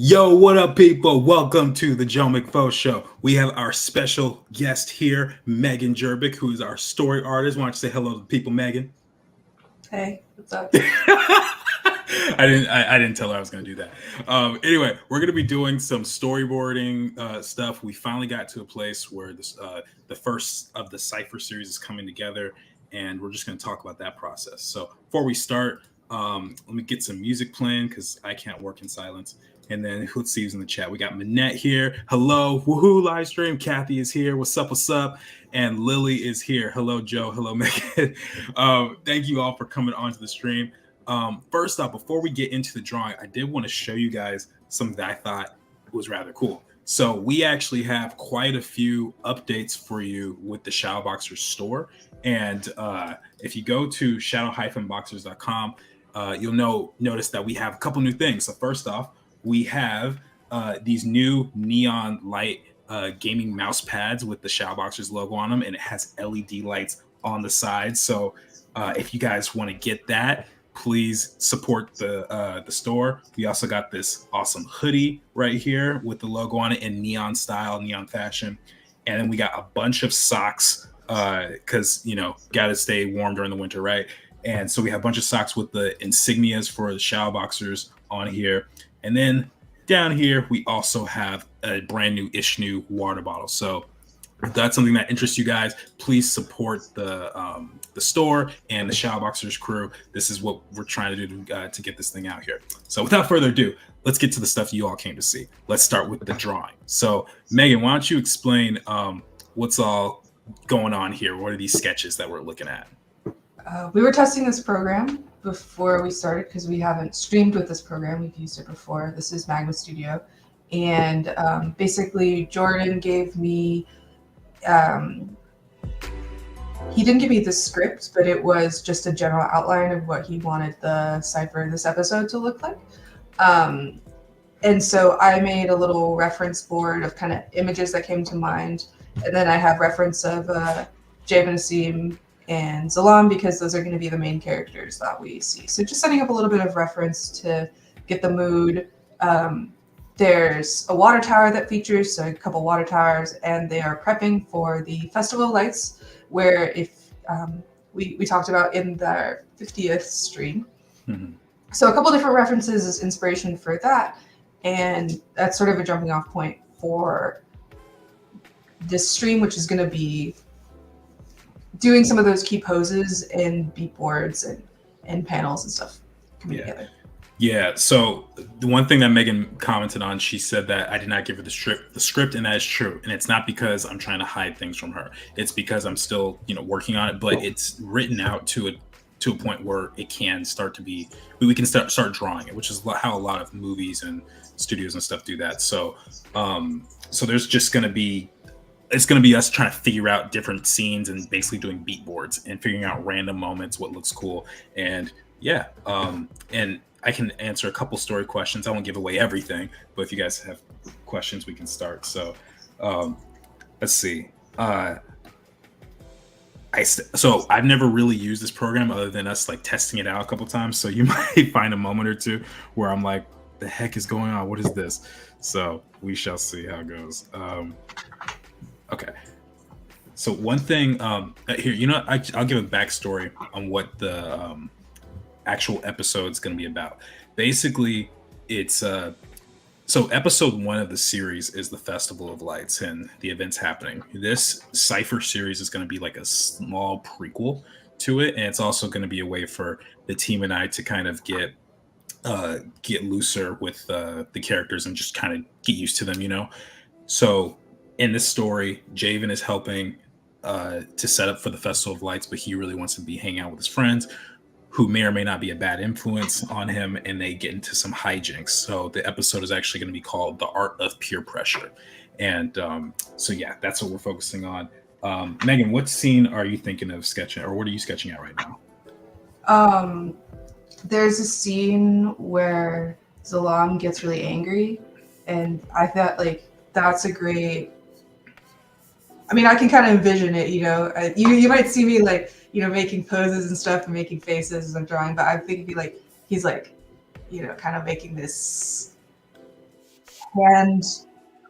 Yo, what up, people? Welcome to the Joe McFo Show. We have our special guest here, Megan Jerbic, who is our story artist. Why don't you say hello to the people, Megan? Hey, what's up? I didn't tell her I was going to do that. Anyway, we're going to be doing some storyboarding stuff. We finally got to a place where the first of the Cipher series is coming together, and we're just going to talk about that process. So before we start, let me get some music playing because I can't work in silence. And then let's see who's in the chat. We got Manette here. Hello, woohoo, live stream. Kathy is here. What's up? What's up? And Lily is here. Hello, Joe. Hello, Megan. Thank you all for coming onto the stream. First off, before we get into the drawing, I did want to show you guys something that I thought was rather cool. So we actually have quite a few updates for you with the Shadow.boxers store. And if you go to shadow-boxers.com, you'll notice that we have a couple new things. So first off, we have these new neon light gaming mouse pads with the Shadowboxers logo on them, and it has LED lights on the side. So if you guys want to get that, please support the store. We also got this awesome hoodie right here with the logo on it in neon style, neon fashion. And then we got a bunch of socks because, got to stay warm during the winter, right? And so we have a bunch of socks with the insignias for the Shadowboxers on here. And then down here, we also have a brand new Ishnu water bottle. So if that's something that interests you guys, please support the store and the Shadowboxers crew. This is what we're trying to do to get this thing out here. So without further ado, let's get to the stuff you all came to see. Let's start with the drawing. So Megan, why don't you explain what's all going on here? What are these sketches that we're looking at? We were testing this program before we started because we haven't streamed with this program. We've used it before. This is Magma Studio. And basically, Jordan gave me, he didn't give me the script, but it was just a general outline of what he wanted the Cipher this episode to look like. And so I made a little reference board of kind of images that came to mind. And then I have reference of Javen Asim and Zalam because those are going to be the main characters that we see. So just setting up a little bit of reference to get the mood. There's a water tower that features, so a couple water towers, and they are prepping for the Festival of Lights, where if we talked about in the 50th stream. Mm-hmm. So a couple different references as inspiration for that, and that's sort of a jumping off point for this stream, which is going to be doing some of those key poses and beat boards and panels and stuff coming together. Yeah, so the one thing that Megan commented on, she said that I did not give her the script, and that is true. And it's not because I'm trying to hide things from her. It's because I'm still, working on it, but it's written out to a point where it can start to be, we can start drawing it, which is how a lot of movies and studios and stuff do that. So, so there's just going to be, it's going to be us trying to figure out different scenes and basically doing beat boards and figuring out random moments, what looks cool. And yeah, and I can answer a couple story questions. I won't give away everything, but if you guys have questions, we can start. So let's see. So I've never really used this program other than us like testing it out a couple times. So you might find a moment or two where I'm like, the heck is going on? What is this? So we shall see how it goes. Okay. So one thing here, I'll give a backstory on what the actual episode is going to be about. Basically, it's so episode 1 of the series is the Festival of Lights and the events happening. This Cipher series is going to be like a small prequel to it, and it's also going to be a way for the team and I to kind of get looser with the characters and just kind of get used to them, So in this story, Javen is helping to set up for the Festival of Lights, but he really wants to be hanging out with his friends who may or may not be a bad influence on him, and they get into some hijinks. So the episode is actually going to be called The Art of Peer Pressure. And so, yeah, that's what we're focusing on. Megan, what scene are you thinking of sketching, or what are you sketching at right now? There's a scene where Zalam gets really angry, and I thought, that's a great... I mean, I can kind of envision it, you might see me making poses and stuff and making faces as I'm drawing, but I think he's kind of making this hand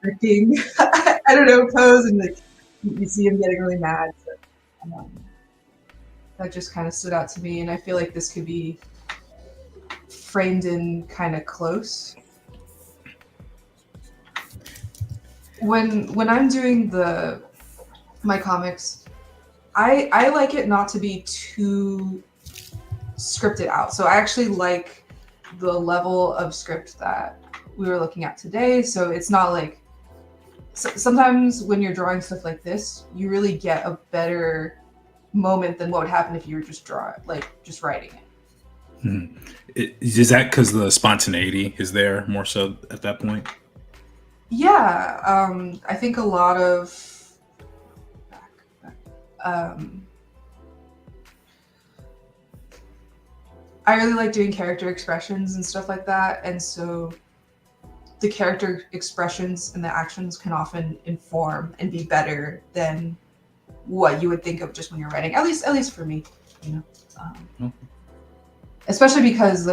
gripping, I don't know, pose, and like you see him getting really mad. So, that just kind of stood out to me, and I feel like this could be framed in kind of close. When I'm doing my comics, I like it not to be too scripted out. So I actually like the level of script that we were looking at today. So it's not like sometimes when you're drawing stuff like this, you really get a better moment than what would happen if you were just writing it. Mm-hmm. Is that because the spontaneity is there more so at that point? Yeah, I think a lot of I really like doing character expressions and stuff like that, and so the character expressions and the actions can often inform and be better than what you would think of just when you're writing. At least for me, you know. Especially because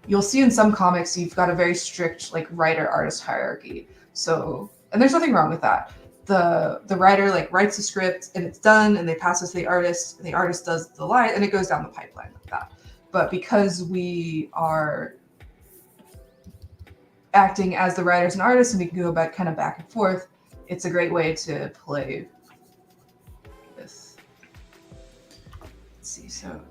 you'll see in some comics you've got a very strict like writer-artist hierarchy. So, and there's nothing wrong with that. The writer like writes a script and it's done, and they pass it to the artist, and the artist does the line, and it goes down the pipeline like that. But because we are acting as the writers and artists, and we can go back and forth, it's a great way to play with. Let's see, so.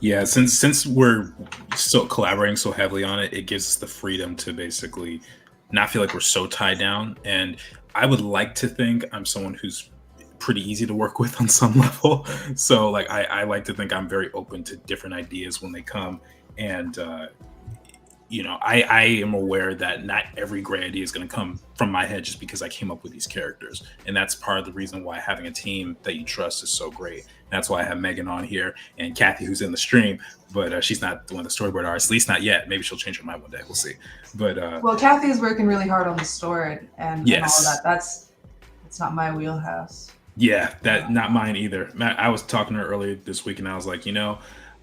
Yeah, since we're still collaborating so heavily on it, it gives us the freedom to basically not feel like we're so tied down. And I would like to think I'm someone who's pretty easy to work with on some level. So like I like to think I'm very open to different ideas when they come. And I am aware that not every great idea is going to come from my head just because I came up with these characters. And that's part of the reason why having a team that you trust is so great. And that's why I have Megan on here and Kathy, who's in the stream, but she's not one of the storyboard artists, at least not yet. Maybe she'll change her mind one day. We'll see. But well, Kathy is working really hard on the story and yes. all of that. That's not my wheelhouse. Yeah, not mine either. I was talking to her earlier this week, and I was like,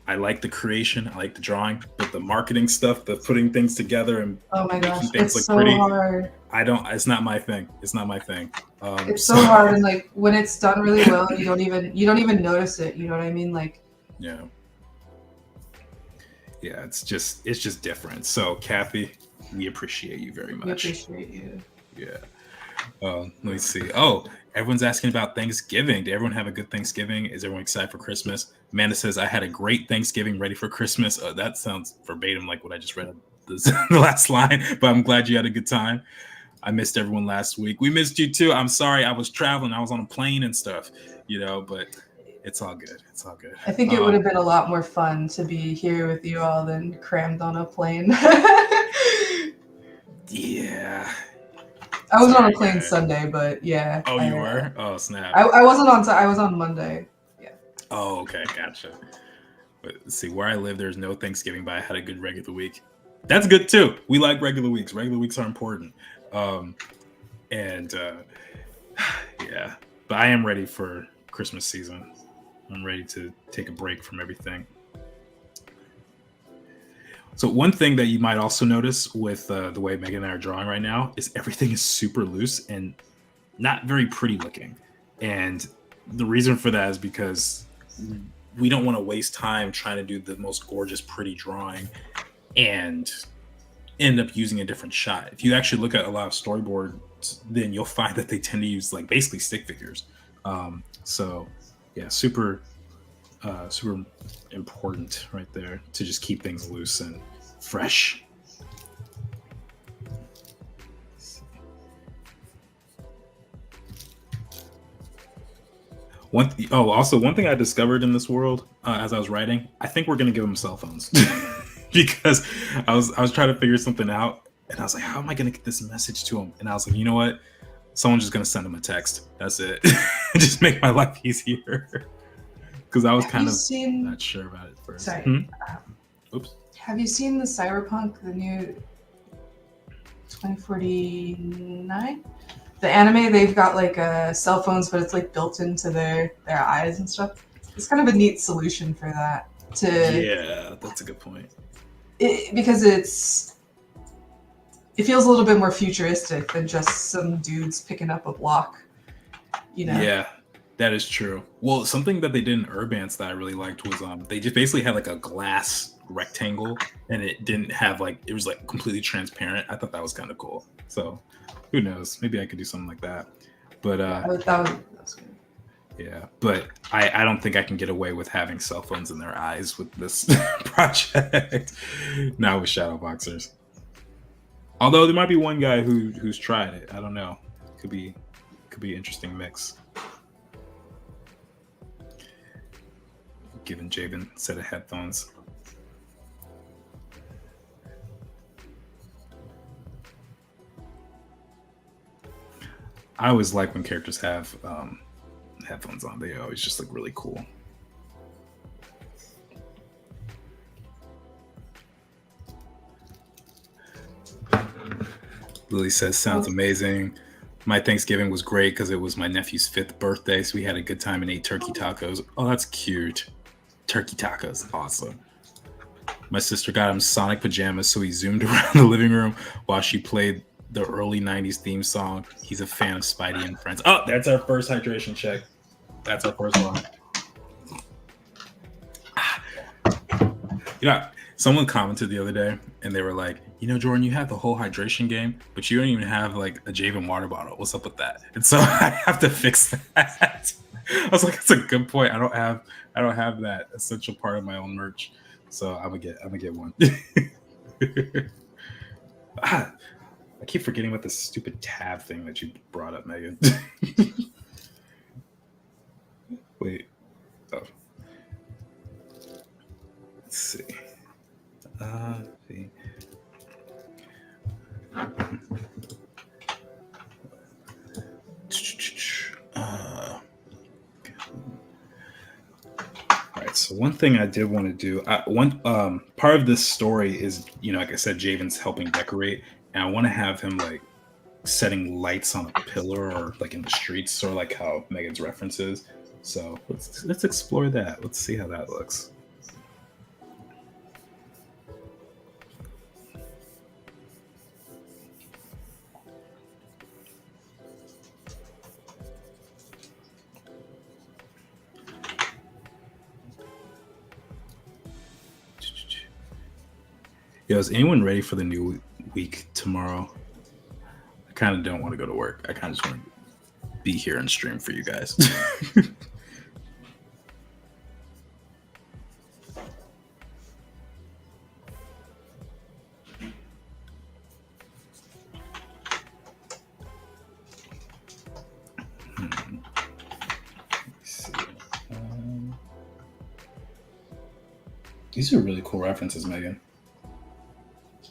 I like the creation, I like the drawing, but the marketing stuff, the putting things together and making things look so pretty. Hard. It's not my thing. It's not my thing. It's so hard, and like when it's done really well, you don't even notice it. You know what I mean? Like yeah, it's just different. So Kathy, we appreciate you very much. We appreciate you. Yeah. Let me see. Oh, everyone's asking about Thanksgiving. Did everyone have a good Thanksgiving? Is everyone excited for Christmas? Amanda says, I had a great Thanksgiving, ready for Christmas. That sounds verbatim like what I just read the last line, but I'm glad you had a good time. I missed everyone last week. We missed you too. I'm sorry. I was traveling. I was on a plane and stuff, but it's all good. It's all good. I think it would have been a lot more fun to be here with you all than crammed on a plane. Yeah. I was on a plane Sunday, but yeah. Oh, you were? Oh, snap. I wasn't on. I was on Monday. Yeah. Oh, okay, gotcha. But let's see, where I live, there's no Thanksgiving, but I had a good regular week. That's good too. We like regular weeks. Regular weeks are important. Yeah. But I am ready for Christmas season. I'm ready to take a break from everything. So one thing that you might also notice with the way Megan and I are drawing right now is everything is super loose and not very pretty looking. And the reason for that is because we don't want to waste time trying to do the most gorgeous, pretty drawing and end up using a different shot. If you actually look at a lot of storyboards, then you'll find that they tend to use like basically stick figures. So yeah, super important right there to just keep things loose and fresh. Also one thing I discovered in this world as I was writing, I think we're gonna give them cell phones because I was trying to figure something out and I was like, how am I gonna get this message to them? And I was like, you know what? Someone's just gonna send them a text. That's it. Just make my life easier. Because I was not sure about it first. Sorry. Oops. Have you seen the Cyberpunk, the new 2049? The anime, they've got like cell phones, but it's like built into their eyes and stuff. It's kind of a neat solution for that. Yeah, that's a good point. Because it's it feels a little bit more futuristic than just some dudes picking up a block. You know? Yeah, that is true. Well, something that they did in Urbance that I really liked was they just basically had like a glass rectangle, and it didn't have like, it was like completely transparent. I thought that was kind of cool. So who knows? Maybe I could do something like that. But That's good. yeah, but I don't think I can get away with having cell phones in their eyes with this project. Not with shadow boxers. Although there might be one guy who's tried it. I don't know. Could be an interesting mix. Giving Javen a set of headphones. I always like when characters have headphones on. They always just look really cool. Lily says, sounds amazing. My Thanksgiving was great because it was my nephew's 5th birthday, so we had a good time and ate turkey tacos. Oh, that's cute. Turkey tacos, awesome. My sister got him Sonic pajamas, so he zoomed around the living room while she played the early 90s theme song. He's a fan of Spidey and Friends. Oh, that's our first hydration check. That's our first one. You know, someone commented the other day and they were like, you know, Jordan, you have the whole hydration game, but you don't even have like a Javen water bottle. What's up with that? And so I have to fix that. I was like, that's a good point. I don't have that essential part of my own merch. So I'm gonna get one. I keep forgetting about this stupid tab thing that you brought up, Megan. Wait. Oh. Let's see. See. All right. So one thing I did want to do, one part of this story is, you know, like I said, Javen's helping decorate, and I want to have him like setting lights on a pillar or like in the streets, sort of like how Megan's references. So let's explore that. Let's see how that looks. Yo, is anyone ready for the new week tomorrow? I kind of don't want to go to work. I kind of just want to be here and stream for you guys. These are really cool references, Megan.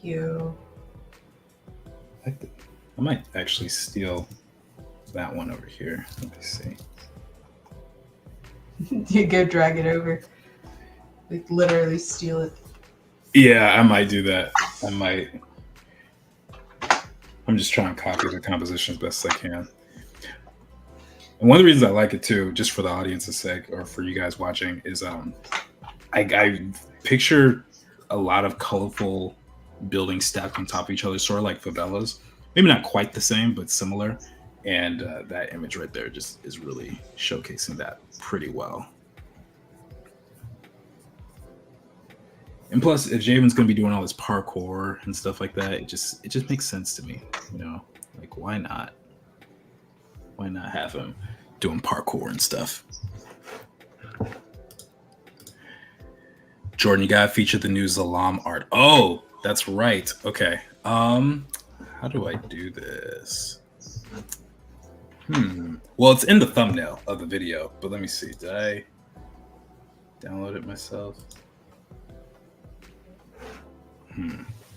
You. I might actually steal that one over here. Let me see. You go drag it over. Like literally steal it. Yeah, I might do that. I might. I'm just trying to copy the composition as best as I can. And one of the reasons I like it too, just for the audience's sake, or for you guys watching, is I picture a lot of colorful buildings stacked on top of each other, sort of like favelas. Maybe not quite the same, but similar. And that image right there just is really showcasing that pretty well. And plus, if Javen's going to be doing all this parkour and stuff like that, it just makes sense to me. You know, like why not? Why not have him doing parkour and stuff? Jordan, you gotta feature the new Zalam art. Oh, that's right. Okay. How do I do this? Well, it's in the thumbnail of the video, but let me see. Did I download it myself?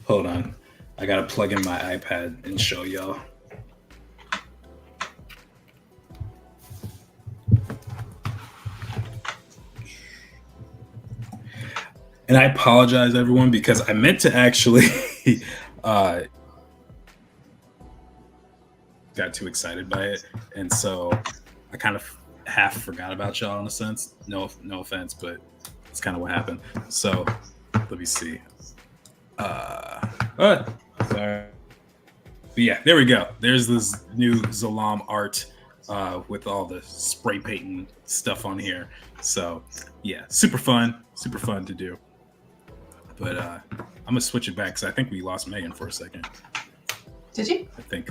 Hold on. I gotta plug in my iPad and show y'all. And I apologize, everyone, because I meant to actually got too excited by it, and so I kind of half forgot about y'all in a sense. No offense, but that's kind of what happened. So let me see. Sorry. But yeah, there we go. There's this new Zalam art with all the spray painting stuff on here. So yeah, super fun to do. But I'm gonna switch it back because I think we lost Megan for a second. Did you? I think.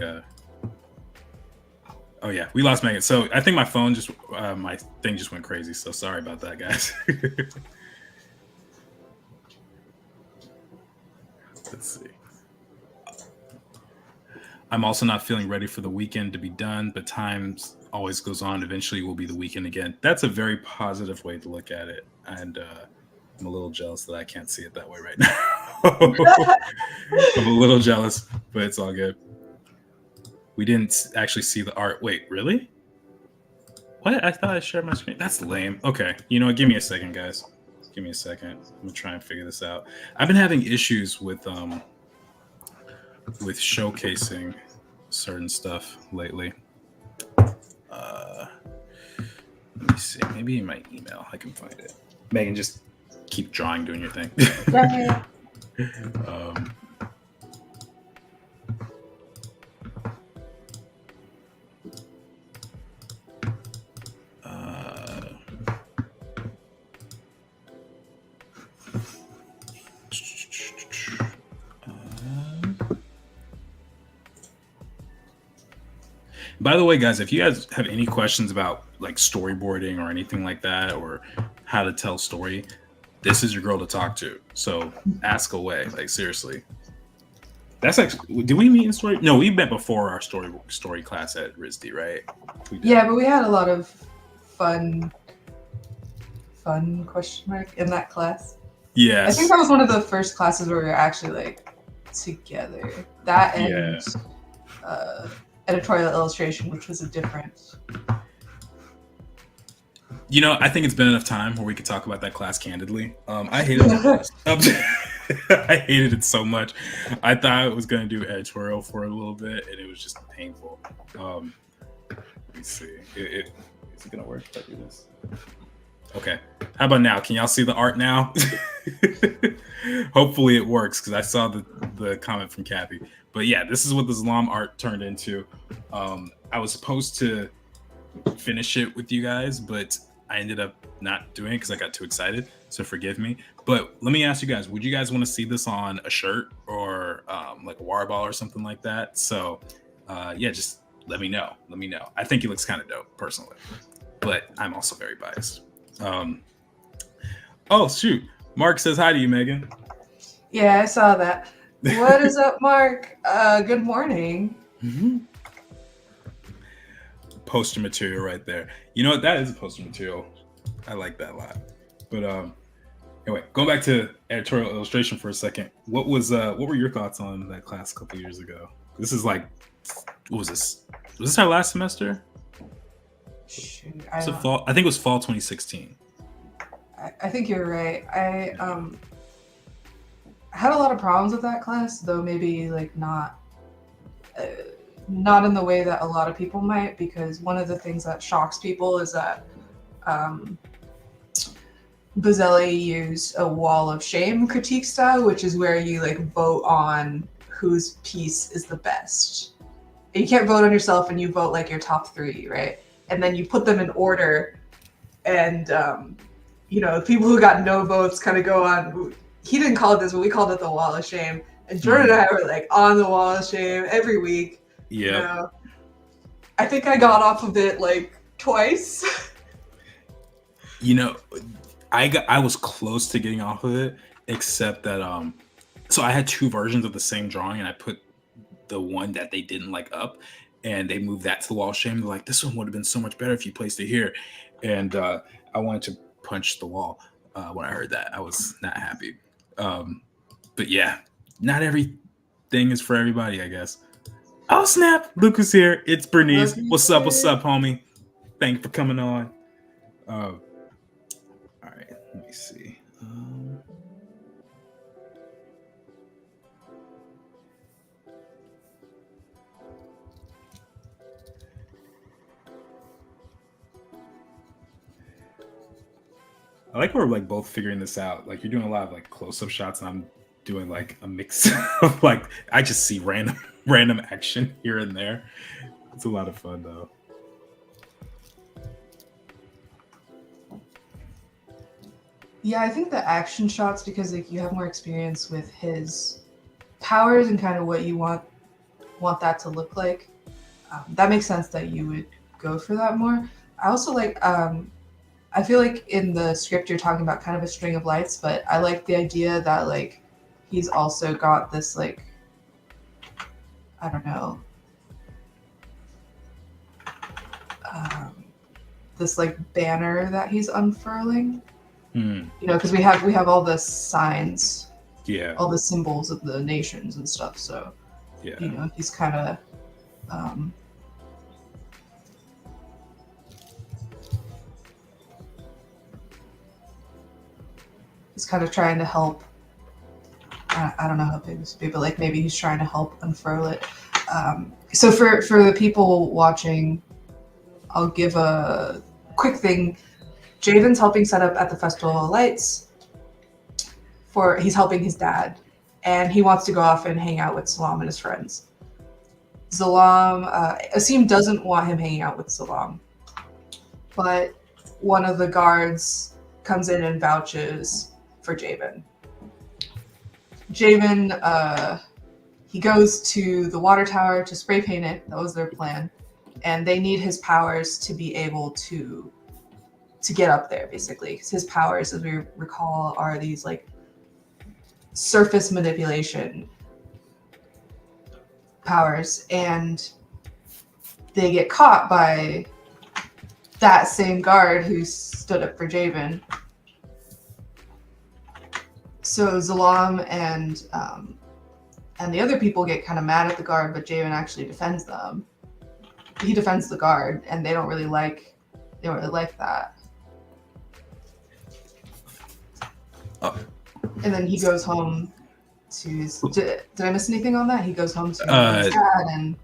Oh yeah, we lost Megan. So I think my phone just my thing just went crazy. So sorry about that, guys. Let's see. I'm also not feeling ready for the weekend to be done, but time always goes on. Eventually, will be the weekend again. That's a very positive way to look at it, and I'm a little jealous that I can't see it that way right now. I'm a little jealous, but it's all good. We didn't actually see the art. Wait, really? What? I thought I shared my screen. That's lame. Okay, you know what? Give me a second, guys. Give me a second. I'm gonna try and figure this out. I've been having issues with showcasing certain stuff lately. Let me see. Maybe in my email I can find it. Megan, just keep drawing, doing your thing. Yeah. By the way, guys, if you guys have any questions about like storyboarding or anything like that, or how to tell story, this is your girl to talk to. So ask away. Like seriously. That's actually. Did we meet in story? No, we met before our story class at RISD, right? Yeah, but we had a lot of fun question mark in that class. Yeah, I think that was one of the first classes where we were actually like together. That and editorial illustration, which was a different. You know, I think it's been enough time where we could talk about that class candidly. I hated that class. I hated it so much. I thought I was going to do editorial for a little bit, and it was just painful. Let me see. Is it going to work if I do this? Okay. How about now? Can y'all see the art now? Hopefully it works because I saw the comment from Kathy. But yeah, this is what the Zalam art turned into. I was supposed to finish it with you guys, but I ended up not doing it because I got too excited. So forgive me. But let me ask you guys, would you guys want to see this on a shirt or like a water bottle or something like that? So yeah, just let me know. I think it looks kind of dope personally, but I'm also very biased. Oh shoot, Mark says hi to you, Megan. Yeah, I saw that. What is up, Mark? Good morning. Mm-hmm. Poster material right there. You know what? That is a poster material. I like that a lot. But anyway, going back to editorial illustration for a second. What were your thoughts on that class a couple years ago? This is like, what was this? Was this our last semester? Shoot, I think it was fall 2016. I think you're right. I had a lot of problems with that class, though maybe like not in the way that a lot of people might, because one of the things that shocks people is that Buzzelli used a wall of shame critique style, which is where you like vote on whose piece is the best. You can't vote on yourself, and you vote like your top 3, right? And then you put them in order, and people who got no votes kind of go on. He didn't call it this, but we called it the wall of shame. And Jordan and I were like on the wall of shame every week. Yeah. I think I got off of it like twice. I was close to getting off of it, except that so I had 2 versions of the same drawing, and I put the one that they didn't like up, and they moved that to the wall of shame. They're like, this one would have been so much better if you placed it here. And I wanted to punch the wall when I heard that. I was not happy. But yeah, not everything is for everybody, I guess. Oh snap! Luke is here. It's Bernice. What's up, homie? Thank you for coming on. All right, let me see. I like we're like both figuring this out. Like you're doing a lot of like close-up shots, and I'm doing like a mix of like I just see random random action here and there. It's a lot of fun though. Yeah, I think the action shots, because like you have more experience with his powers and kind of what you want that to look like. That makes sense that you would go for that more. I also like. I feel like in the script you're talking about kind of a string of lights, but I like the idea that like he's also got this like, I don't know, this like banner that he's unfurling. You know, because we have all the signs, Yeah, all the symbols of the nations and stuff. So yeah, you know, he's kind of trying to help. I don't know how big this would be, but like maybe he's trying to help unfurl it. So for the people watching, I'll give a quick thing. Javen's helping set up at the Festival of Lights. He's helping his dad, and he wants to go off and hang out with Salam and his friends. Asim doesn't want him hanging out with Salam, but one of the guards comes in and vouches for Javen. Javen, he goes to the water tower to spray paint it. That was their plan, and they need his powers to be able to get up there, basically. Because his powers, as we recall, are these like surface manipulation powers, and they get caught by that same guard who stood up for Javen. So Zalam and the other people get kind of mad at the guard, but Javen actually defends them. He defends the guard, and they don't really like that. Oh. And then he goes home to. Did I miss anything on that? He goes home to his dad, and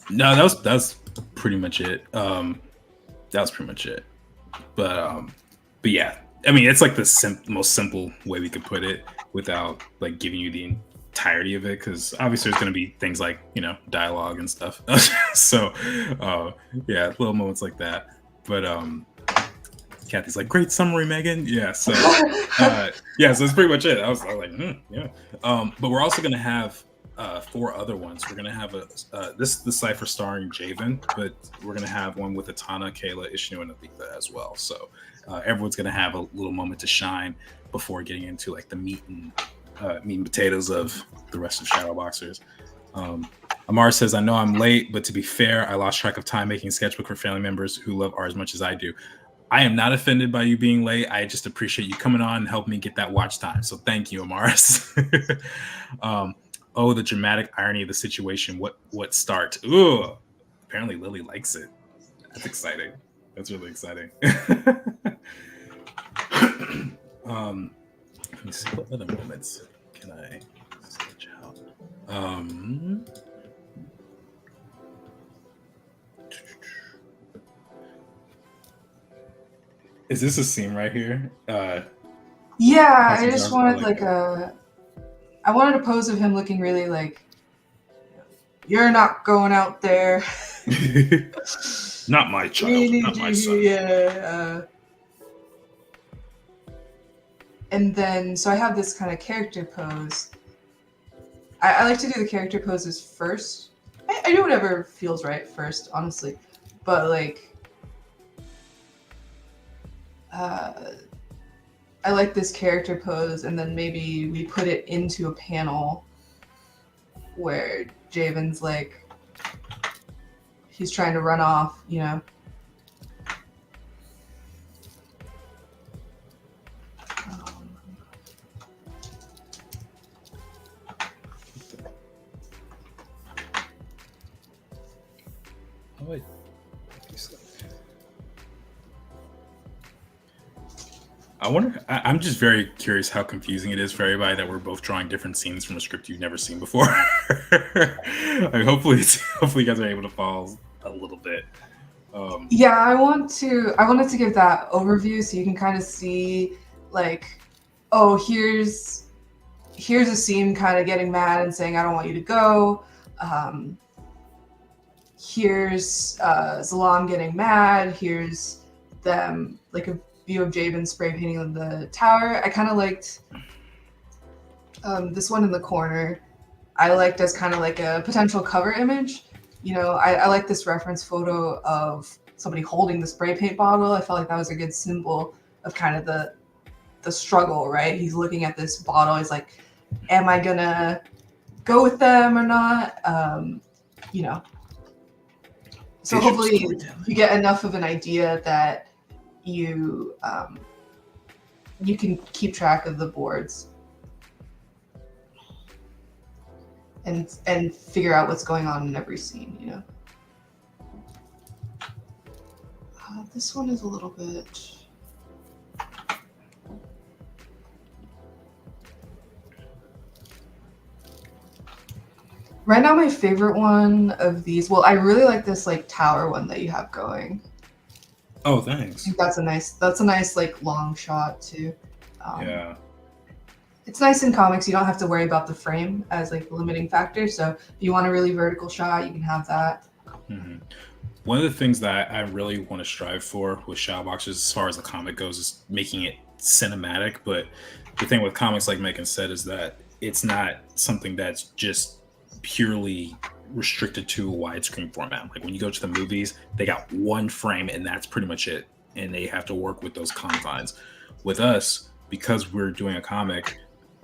no, that was pretty much it. That was pretty much it. But yeah, I mean, it's like the most simple way we could put it without like giving you the entirety of it, because obviously there's going to be things like, you know, dialogue and stuff. So yeah, little moments like that. But Kathy's like, great summary, Megan. Yeah, so yeah, so that's pretty much it. I was like, yeah. But we're also going to have 4 other ones. We're going to have the cipher starring Javen, but we're going to have one with Atana, Kayla, Ishnu, and Aletha as well. So everyone's going to have a little moment to shine before getting into like the meat and potatoes of the rest of Shadowboxers. Amar says, I know I'm late, but to be fair, I lost track of time making a sketchbook for family members who love art as much as I do. I am not offended by you being late. I just appreciate you coming on and helping me get that watch time. So thank you, Amaris. Oh, the dramatic irony of the situation. What start? Ooh, apparently Lily likes it. That's exciting. That's really exciting. Let me see, what other moments can I sketch out? Is this a scene right here? yeah, I just wanted I wanted a pose of him looking really like, you're not going out there. Not my child, not my son. Yeah. And then, so I have this kind of character pose. I like to do the character poses first. I do whatever feels right first, honestly. But like, I like this character pose, and then maybe we put it into a panel where Javen's like, he's trying to run off, you know. Oh, wait. I wonder, I'm just very curious how confusing it is for everybody that we're both drawing different scenes from a script you've never seen before. Like, hopefully you guys are able to follow a little bit. Yeah, I wanted to give that overview so you can kind of see like, oh, here's Asim kind of getting mad and saying, I don't want you to go. Here's Zalam getting mad. Here's them, like a view of Jabin spray painting on the tower. I kind of liked this one in the corner. I liked as kind of like a potential cover image. You know, I like this reference photo of somebody holding the spray paint bottle. I felt like that was a good symbol of kind of the struggle, right? He's looking at this bottle. He's like, am I gonna go with them or not? You know. So hopefully you get enough of an idea that you you can keep track of the boards and figure out what's going on in every scene, you know. This one is a little bit. Right now, my favorite one of these. Well, I really like this like tower one that you have going. Oh, thanks. I think that's a nice like long shot too. Yeah. It's nice in comics. You don't have to worry about the frame as like the limiting factor. So if you want a really vertical shot, you can have that. Mm-hmm. One of the things that I really want to strive for with Shadowboxers, as far as the comic goes, is making it cinematic. But the thing with comics, like Megan said, is that it's not something that's just purely restricted to a widescreen format. Like when you go to the movies, they got one frame and that's pretty much it. And they have to work with those confines. With us, because we're doing a comic,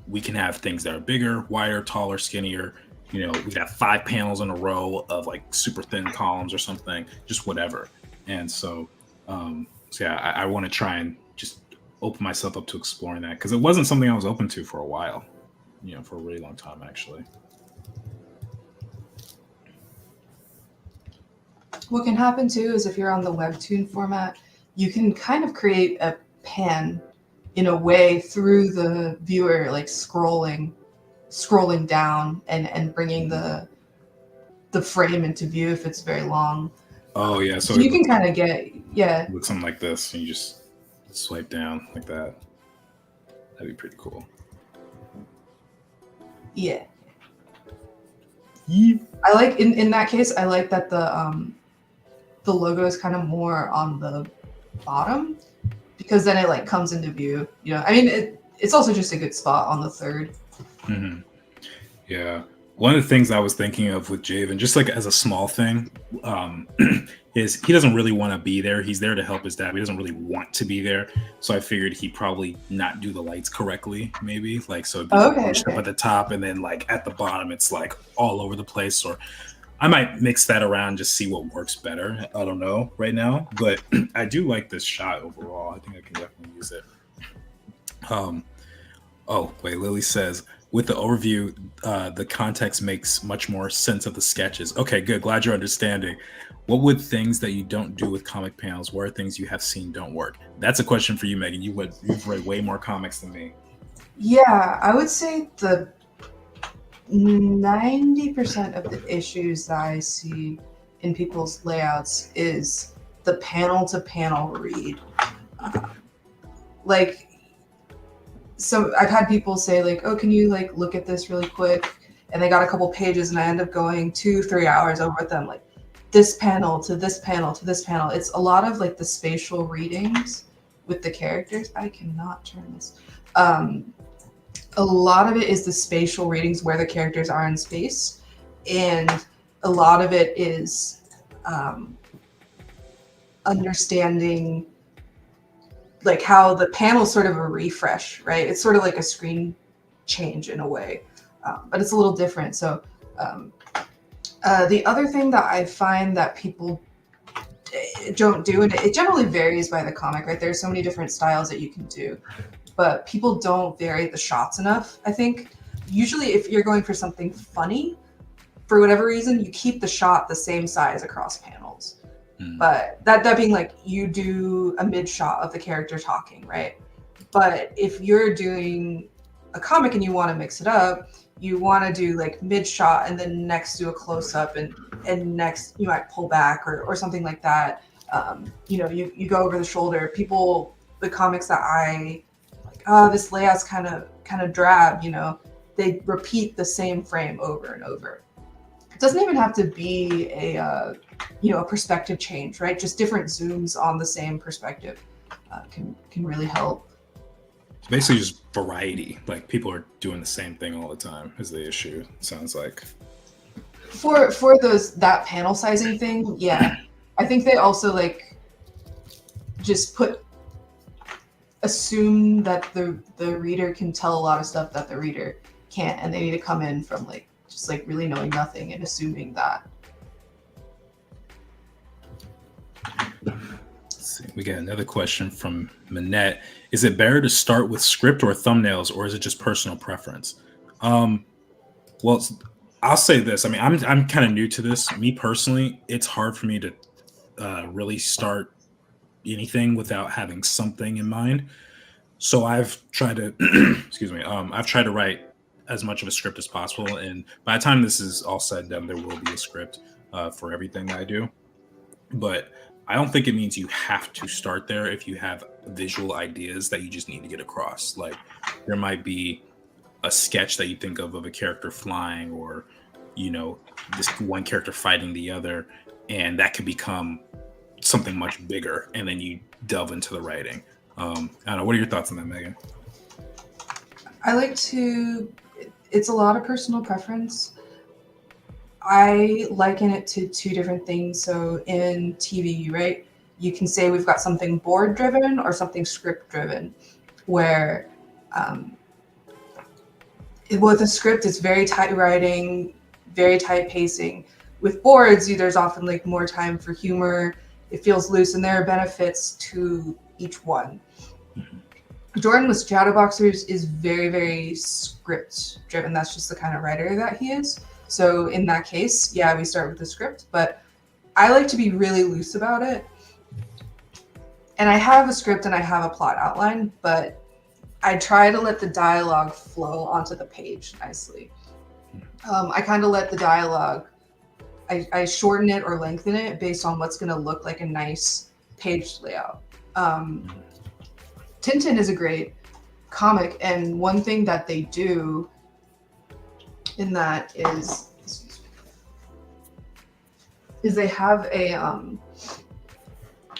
we can have things that are bigger, wider, taller, skinnier. You know, we got 5 panels in a row of like super thin columns or something, just whatever. And so yeah, I want to try and just open myself up to exploring that, because it wasn't something I was open to for a while, you know, for a really long time, actually. What can happen too is if you're on the webtoon format, you can kind of create a pan in a way through the viewer, like scrolling down and bringing the frame into view if it's very long. Oh yeah, so you can kind of get look something like this, and you just swipe down like that. That'd be pretty cool. Yeah. I like in that case. I like that the logo is kind of more on the bottom, because then it like comes into view. You know, I mean, it's also just a good spot on the third. Mm-hmm. Yeah. One of the things I was thinking of with Javen, just like as a small thing, is he doesn't really want to be there. He's there to help his dad. He doesn't really want to be there. So I figured he'd probably not do the lights correctly, maybe. Like, so it'd be pushed up at the top, and then like at the bottom, it's like all over the place. Or I might mix that around, just see what works better. I don't know right now, but I do like this shot overall. I think I can definitely use it. Oh, wait, Lily says, with the overview, the context makes much more sense of the sketches. Okay, good. Glad you're understanding. What would things that you don't do with comic panels? What are things you have seen don't work? That's a question for you, Megan. You've read way more comics than me. Yeah, I would say the 90% of the issues that I see in people's layouts is the panel-to-panel read. So I've had people say like, oh, can you like look at this really quick? And they got a couple pages, and I end up going 2-3 hours over them, like this panel to this panel to this panel. It's a lot of like the spatial readings with the characters. I cannot turn this. A lot of it is the spatial readings where the characters are in space, and a lot of it is understanding like how the panel's sort of a refresh, right? It's sort of like a screen change in a way, but it's a little different. So the other thing that I find that people don't do, and it generally varies by the comic, right? There's so many different styles that you can do, but people don't vary the shots enough, I think. Usually if you're going for something funny, for whatever reason, you keep the shot the same size across panels. But that being like, you do a mid shot of the character talking, right? But if you're doing a comic and you want to mix it up, you want to do like mid shot and then next do a close up, and next you might pull back or something like that. You know, you go over the shoulder. People, the comics that I like, oh, this layout's kind of drab, you know, they repeat the same frame over and over. It doesn't even have to be a perspective change, right? Just different zooms on the same perspective can really help. It's basically just variety. Like people are doing the same thing all the time is the issue. It sounds like. For that panel sizing thing, yeah. I think they also like just assume that the reader can tell a lot of stuff that the reader can't, and they need to come in from like just like really knowing nothing and assuming that. Let's see. We got another question from Manette. Is it better to start with script or thumbnails, or is it just personal preference? Well, I'll say this. I mean, I'm kind of new to this. Me personally, it's hard for me to really start anything without having something in mind. So I've tried to, excuse me, I've tried to write as much of a script as possible. And by the time this is all said and done, there will be a script for everything I do. But I don't think it means you have to start there if you have visual ideas that you just need to get across. Like there might be a sketch that you think of a character flying, or this one character fighting the other, and that could become something much bigger, and then you delve into the writing. I don't know. What are your thoughts on that, Megan? I like to. It's a lot of personal preference. I liken it to two different things. So in TV, right, you can say we've got something board driven or something script driven, where with a script, it's very tight writing, very tight pacing. With boards, there's often like more time for humor. It feels loose, and there are benefits to each one. Jordan with Shadowboxers is very, very script driven. That's just the kind of writer that he is. So in that case, yeah, we start with the script, but I like to be really loose about it. And I have a script and I have a plot outline, but I try to let the dialogue flow onto the page nicely. I kind of let the dialogue, I shorten it or lengthen it based on what's going to look like a nice page layout. Tintin is a great comic, and one thing that they do in that is they have a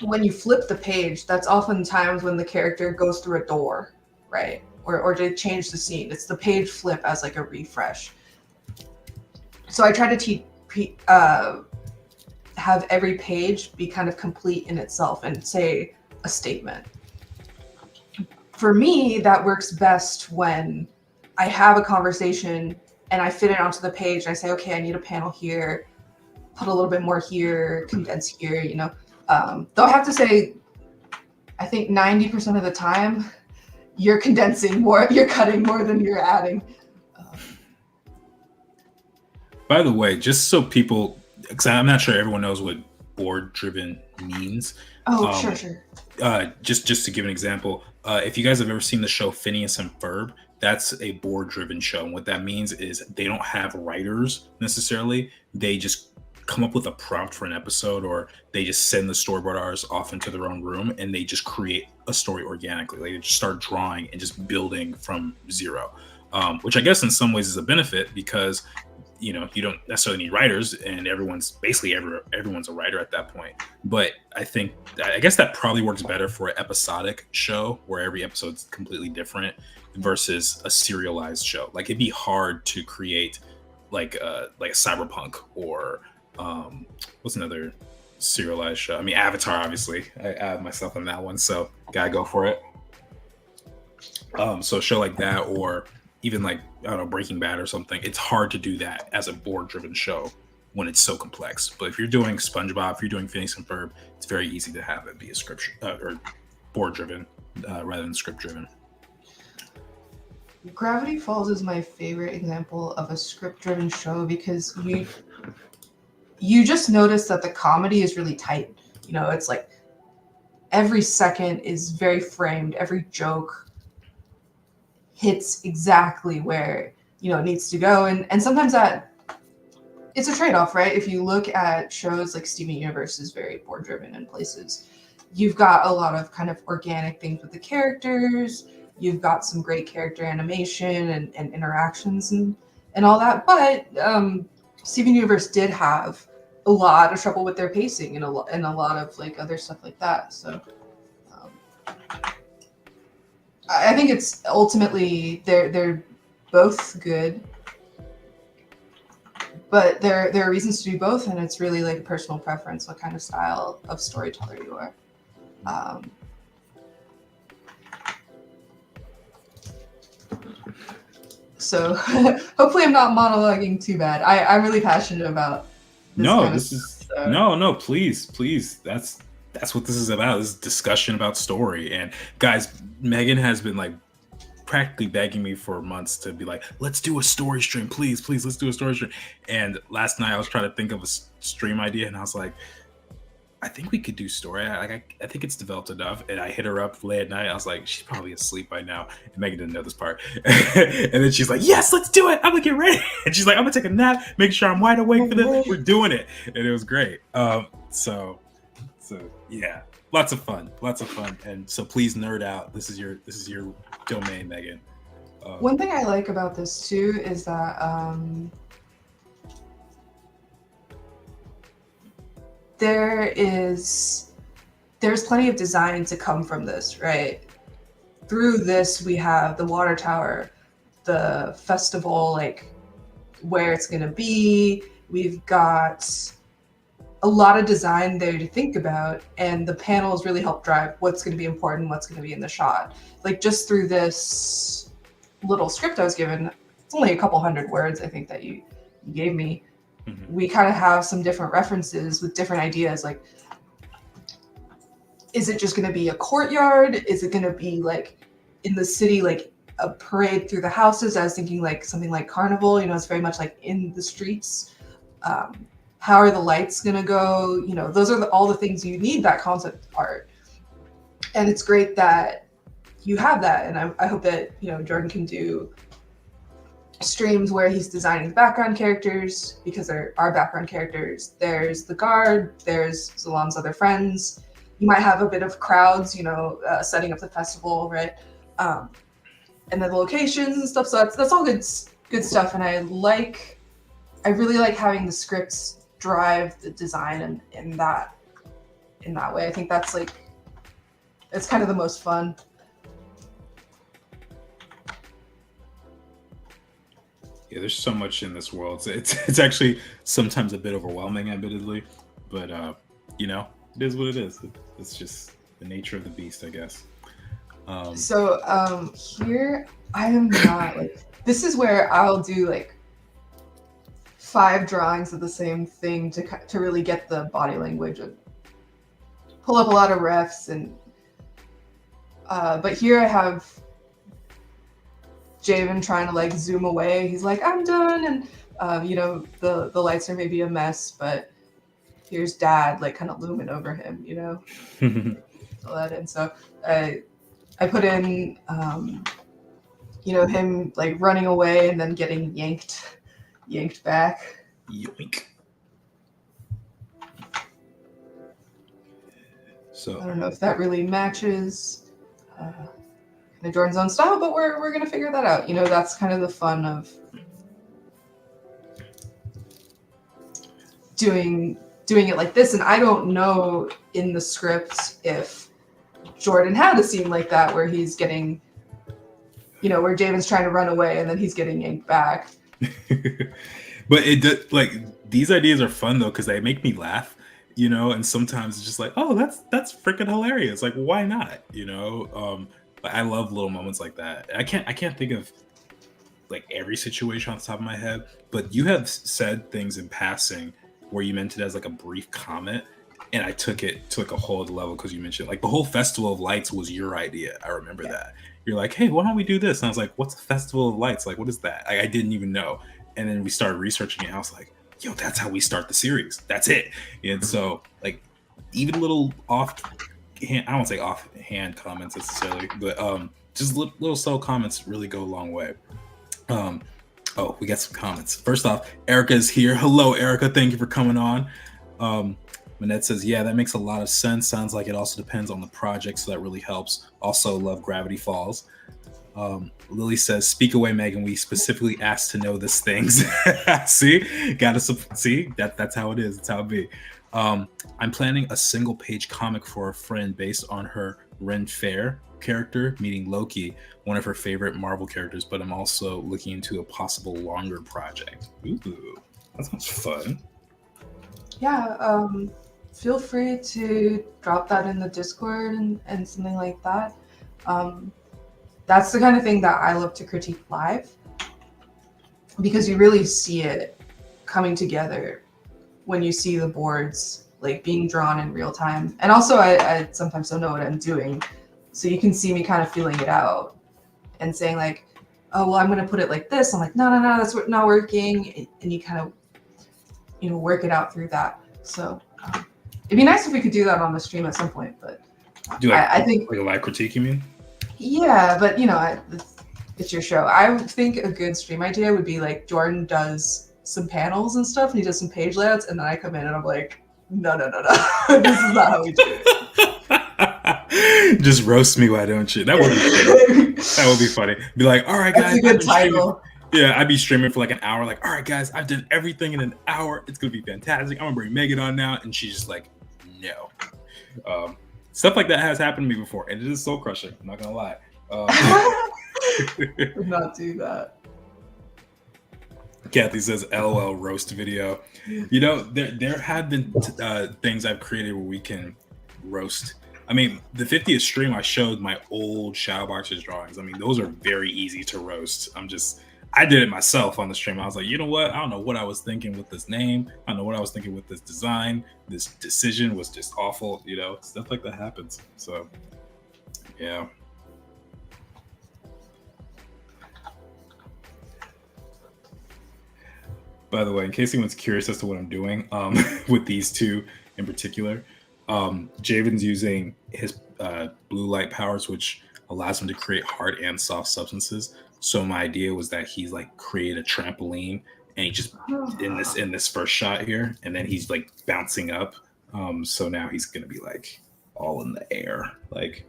when you flip the page, that's oftentimes when the character goes through a door, right? Or to change the scene. It's the page flip as like a refresh. So I try to have every page be kind of complete in itself and say a statement. For me, that works best when I have a conversation and I fit it onto the page and I say, okay, I need a panel here, put a little bit more here, condense here, Though I have to say, I think 90% of the time, you're condensing more, you're cutting more than you're adding. By the way, just so people, because I'm not sure everyone knows what board-driven means. Oh, sure. Just to give an example, if you guys have ever seen the show Phineas and Ferb, that's a board-driven show. And what that means is they don't have writers necessarily. They just come up with a prompt for an episode, or they just send the storyboard artists off into their own room and they just create a story organically. Like they just start drawing and just building from zero, which I guess in some ways is a benefit because you don't necessarily need writers, and everyone's a writer at that point. But I guess that probably works better for an episodic show where every episode's completely different versus a serialized show. Like it'd be hard to create like a Cyberpunk or what's another serialized show? I mean, Avatar, obviously. I add myself on that one, so gotta go for it. So a show like that, or even like, I don't know, Breaking Bad or something, it's hard to do that as a board-driven show when it's so complex. But if you're doing SpongeBob, if you're doing Phineas and Ferb, it's very easy to have it be a script or board-driven rather than script-driven. Gravity Falls is my favorite example of a script-driven show because you just notice that the comedy is really tight. It's like every second is very framed, every joke hits exactly where it needs to go, and sometimes that it's a trade-off, right? If you look at shows like Steven Universe is very board driven in places, you've got a lot of kind of organic things with the characters, you've got some great character animation and interactions and all that, but Steven Universe did have a lot of trouble with their pacing and a lot of like other stuff like that. So I think it's ultimately they're both good, but there are reasons to do both, and it's really like personal preference, what kind of style of storyteller you are. So hopefully I'm not monologuing too bad. I'm really passionate about this kind of stuff, so. No, please. That's what this is about. This is discussion about story. And guys, Megan has been like practically begging me for months to be like, let's do a story stream, please, let's do a story stream. And last night I was trying to think of a stream idea, and I was like, I think we could do story. I think it's developed enough. And I hit her up late at night. I was like, she's probably asleep by now. And Megan didn't know this part. And then she's like, yes, let's do it. I'm gonna get ready. And she's like, I'm gonna take a nap, make sure I'm wide awake for this. We're doing it. And it was great. So yeah, lots of fun. And so please nerd out. This is your domain, Megan. One thing I like about this too is that there's plenty of design to come from this, right? Through this, we have the water tower, the festival, like where it's going to be. We've got a lot of design there to think about, and the panels really help drive what's going to be important, what's going to be in the shot. Like just through this little script I was given, it's only a couple hundred words, I think, that you gave me. We kind of have some different references with different ideas. Like, is it just going to be a courtyard? Is it going to be like in the city, like a parade through the houses? I was thinking like something like Carnival, it's very much like in the streets. How are the lights going to go? Those are all the things you need that concept art. And it's great that you have that. And I hope that, Jordan can do streams where he's designing the background characters, because there are background characters. There's the guard, there's Zalam's other friends. You might have a bit of crowds, setting up the festival, right? And then the locations and stuff. So that's all good stuff. And I really like having the scripts drive the design in that way. I think that's like, it's kind of the most fun. Yeah, there's so much in this world. It's actually sometimes a bit overwhelming, admittedly, but it is what it is. It's just the nature of the beast, I guess. So here I am not like, this is where I'll do like 5 drawings of the same thing to really get the body language and pull up a lot of refs. And but here I have Javen trying to like zoom away. He's like, I'm done. And the lights are maybe a mess, but here's Dad like kind of looming over him, Fill that in. So I put in him like running away and then getting yanked back. Yoink. So I don't know if that really matches Jordan's own style, but we're gonna figure that out. That's kind of the fun of doing it like this. And I don't know in the script if Jordan had a scene like that where he's getting, where Javen's trying to run away and then he's getting yanked back. But like these ideas are fun though, because they make me laugh, and sometimes it's just like, oh, that's freaking hilarious. Like, why not? I love little moments like that. I can't think of like every situation on the top of my head, but you have said things in passing where you meant it as like a brief comment, and I took it to like a whole other level, because you mentioned like the whole Festival of Lights was your idea. I remember that. You're like, hey, why don't we do this? And I was like, what's a Festival of Lights? Like, what is that? I didn't even know. And then we started researching it. And I was like, yo, that's how we start the series. That's it. And so like even little I won't say offhand comments necessarily, but just little subtle comments really go a long way. Oh, we got some comments. First off, Erica is here. Hello, Erica. Thank you for coming on. Manette says, yeah, that makes a lot of sense. Sounds like it also depends on the project, so that really helps. Also, love Gravity Falls. Lily says, "Speak away, Megan. We specifically asked to know these things." See, see that's how it is. That's how it be. I'm planning a single page comic for a friend based on her Ren Fair character meeting Loki, one of her favorite Marvel characters. But I'm also looking into a possible longer project. Ooh, that sounds fun. Yeah. Feel free to drop that in the Discord and something like that. That's the kind of thing that I love to critique live, because you really see it coming together when you see the boards like being drawn in real time. And also I sometimes don't know what I'm doing. So you can see me kind of feeling it out and saying like, oh, well, I'm going to put it like this. I'm like, no, that's not working. And you kind of, work it out through that. So it'd be nice if we could do that on the stream at some point, but I think like a live critique, you mean? Yeah, but it's your show. I think a good stream idea would be like Jordan does some panels and stuff, and he does some page layouts, and then I come in and I'm like, no, this is not how we do it. Just roast me, why don't you? That would be funny. That would be funny. Be like, all right, guys. That's a good title. Yeah, I'd be streaming for like an hour. Like, all right, guys, I've done everything in an hour. It's gonna be fantastic. I'm gonna bring Megan on now, and she's just like, no. Stuff like that has happened to me before, and it is soul crushing. I'm not gonna lie. Would not do that. Kathy says, "LOL roast video." There have been things I've created where we can roast. I mean, the 50th stream, I showed my old Shadowboxers drawings. I mean, those are very easy to roast. I did it myself on the stream. I was like, you know what? I don't know what I was thinking with this name. I don't know what I was thinking with this design. This decision was just awful. Stuff like that happens. So, yeah. By the way, in case anyone's curious as to what I'm doing with these two in particular, Javen's using his blue light powers, which allows him to create hard and soft substances. So my idea was that he's like create a trampoline, and he just in this first shot here, and then he's like bouncing up. So now he's gonna be like all in the air, like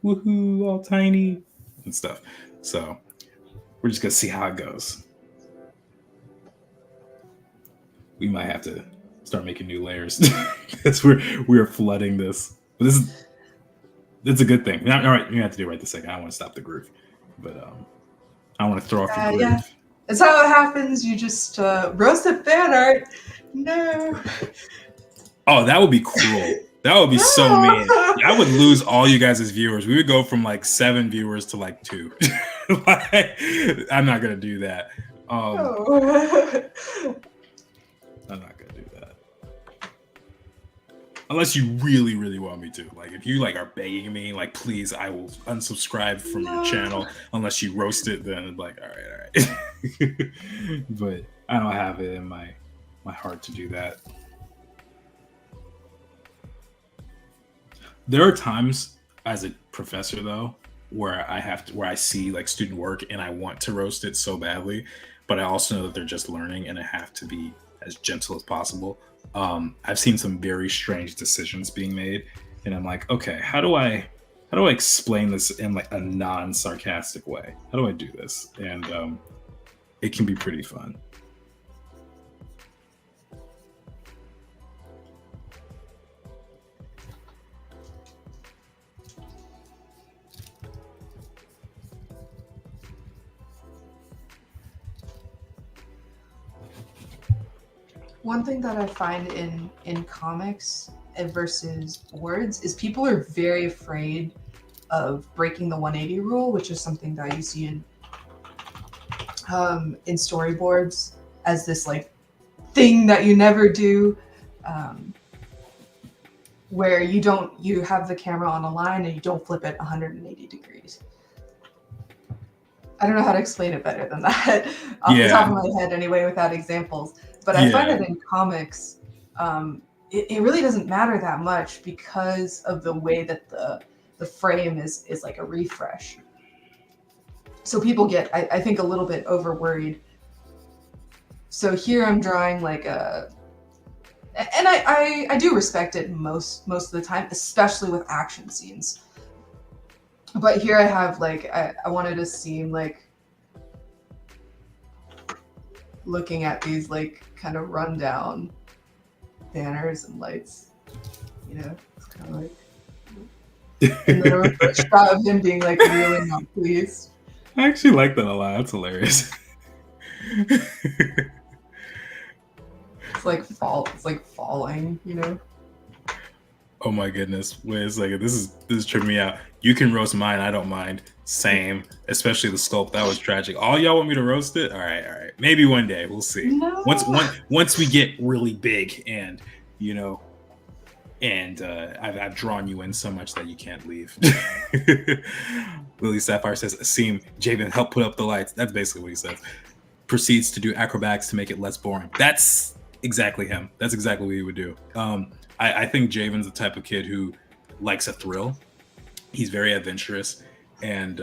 woohoo, all tiny and stuff. So we're just gonna see how it goes. We might have to start making new layers because we're flooding this. But it's a good thing. All right, you have to do it right this second. I don't want to stop the groove, but I want to throw off the groove. Yeah, that's how it happens. You just roasted fan art. No. Oh, that would be cruel. That would be so mean. I would lose all you guys as viewers. We would go from like 7 viewers to like 2. I'm not gonna do that. I'm not gonna do that unless you really, really want me to. Like, if you like are begging me, like, please, I will unsubscribe from your channel unless you roast it. Then I'm like, all right. But I don't have it in my heart to do that. There are times as a professor though where I see like student work and I want to roast it so badly, but I also know that they're just learning and I have to be as gentle as possible. I've seen some very strange decisions being made, and I'm like, okay, how do I explain this in like a non-sarcastic way? How do I do this? And it can be pretty fun. One thing that I find in comics versus boards is people are very afraid of breaking the 180 rule, which is something that you see in storyboards as this like thing that you never do, where you have the camera on a line and you don't flip it 180 degrees. I don't know how to explain it better than that off the top of my head anyway without examples. But I find that in comics, it really doesn't matter that much because of the way that the frame is like a refresh. So people get, I think, a little bit over worried. So here I'm drawing like and I do respect it most of the time, especially with action scenes. But here I have like I wanted to seem like looking at these like kind of rundown banners and lights, you know, it's kind of like, and then a reverse shot of him being like really not pleased. I actually like that a lot. That's hilarious. It's like falling, you know. Oh my goodness. Wait a second. This is tripping me out. You can roast mine, I don't mind. Same. Especially the sculpt. That was tragic. All y'all want me to roast it? All right. Maybe one day. We'll see. No. Once we get really big and you know, and I've drawn you in so much that you can't leave. Lily Sapphire says, Asim, Javen, help put up the lights. That's basically what he says. Proceeds to do acrobatics to make it less boring. That's exactly him. That's exactly what he would do. I think Javen's the type of kid who likes a thrill. He's very adventurous, and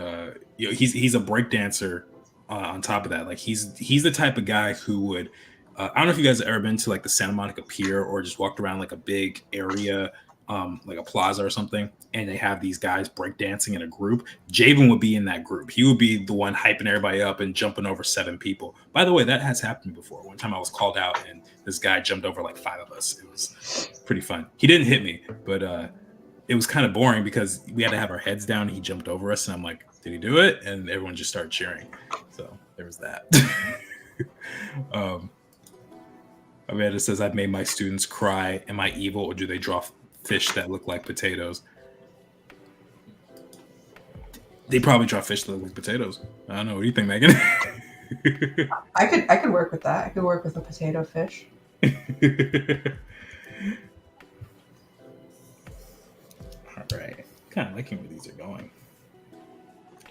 you know, he's a breakdancer. On top of that, like he's the type of guy who would. I don't know if you guys have ever been to like the Santa Monica Pier or just walked around like a big area, like a plaza or something, and they have these guys breakdancing in a group. Javen would be in that group. He would be the one hyping everybody up and jumping over 7 people. By the way, that has happened before. One time I was called out and this guy jumped over like 5 of us. It was pretty fun. He didn't hit me, but it was kind of boring because we had to have our heads down. He jumped over us, and I'm like, "Did he do it?" And everyone just started cheering. So there was that. Amanda says, "I've made my students cry. Am I evil, or do they draw fish that look like potatoes?" They probably draw fish that look like potatoes. I don't know. What do you think, Megan? I could work with that. I could work with a potato fish. All right. Kind of liking where these are going.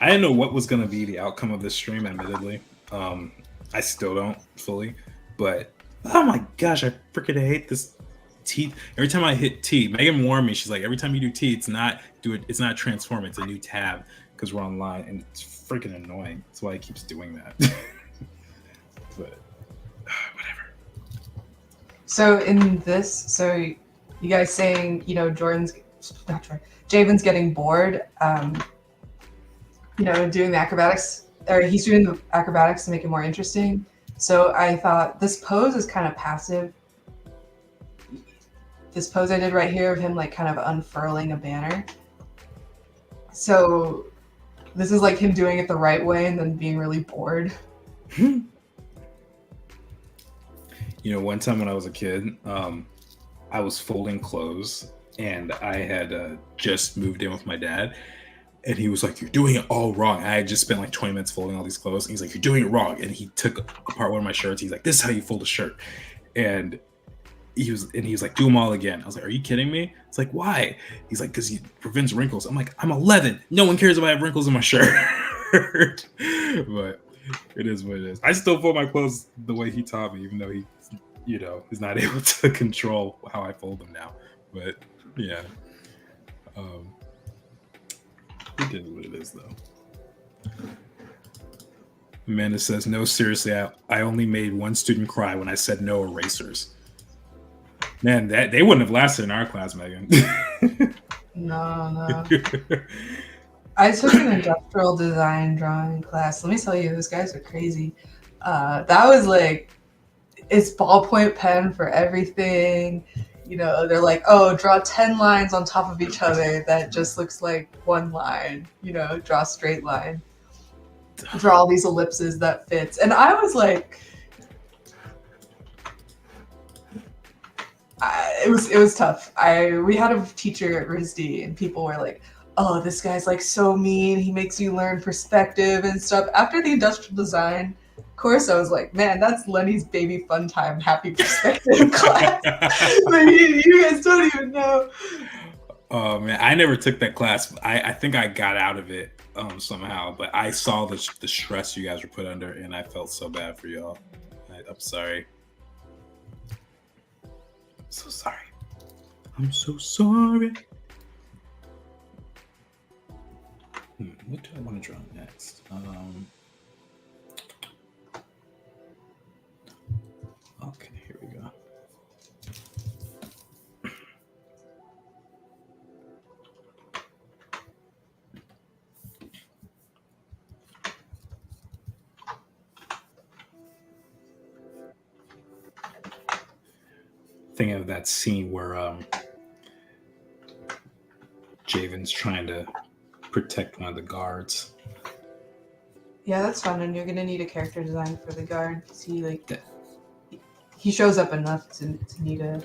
I didn't know what was going to be the outcome of this stream, admittedly. I still don't fully. But, oh my gosh, I freaking hate this T. Every time I hit T, Megan warned me. She's like, every time you do T, it's not transform. It's a new tab because we're online. And it's freaking annoying. That's why it keeps doing that. But, whatever. So in this, you guys saying, you know, Javen's getting bored, you know, doing the acrobatics, or he's doing the acrobatics to make it more interesting. So I thought this pose is kind of passive. This pose I did right here of him like kind of unfurling a banner. So this is like him doing it the right way and then being really bored. You know, one time when I was a kid, I was folding clothes and I had just moved in with my dad. And he was like, "You're doing it all wrong." I had just spent like 20 minutes folding all these clothes. And he's like, "You're doing it wrong." And he took apart one of my shirts. He's like, "This is how you fold a shirt." And he was like, "Do them all again." I was like, "Are you kidding me?" It's like, "Why?" He's like, "Because it prevents wrinkles." I'm like, "I'm 11. No one cares if I have wrinkles in my shirt." But it is what it is. I still fold my clothes the way he taught me, even though he, you know, is not able to control how I fold them now. But yeah. It is what it is, though. Amanda says, "No, seriously, I only made one student cry when I said no erasers." Man, that they wouldn't have lasted in our class, Megan. No. I took an industrial design drawing class. Let me tell you, those guys are crazy. That was like, it's ballpoint pen for everything. You know, they're like, "Oh, draw 10 lines on top of each other that just looks like one line. You know, draw a straight line. Draw all these ellipses that fits." And I was like, it was tough. We had a teacher at RISD, and people were like, "Oh, this guy's like so mean. He makes you learn perspective and stuff." After the industrial design course, I was like, "Man, that's Lenny's baby fun time, happy perspective class." But you guys don't even know. Oh man, I never took that class. I think I got out of it somehow, but I saw the stress you guys were put under, and I felt so bad for y'all. I'm sorry. I'm so sorry. I'm so sorry. What do I want to draw next? Okay, here we go. thinking of that scene where Javen's trying to protect one of the guards. Yeah, that's fun, and you're gonna need a character design for the guard. He shows up enough to need a.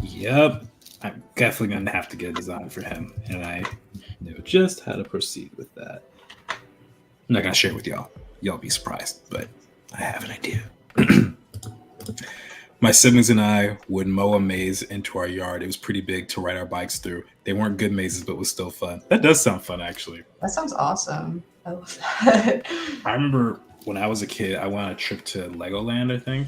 Yep, I'm definitely gonna have to get a design for him, and I know just how to proceed with that. I'm not gonna share it with y'all. Y'all be surprised, but I have an idea. My siblings and I would mow a maze into our yard. It was pretty big to ride our bikes through. They weren't good mazes, but it was still fun. That does sound fun, actually. That sounds awesome. I love that. I remember when I was a kid, I went on a trip to Legoland, I think.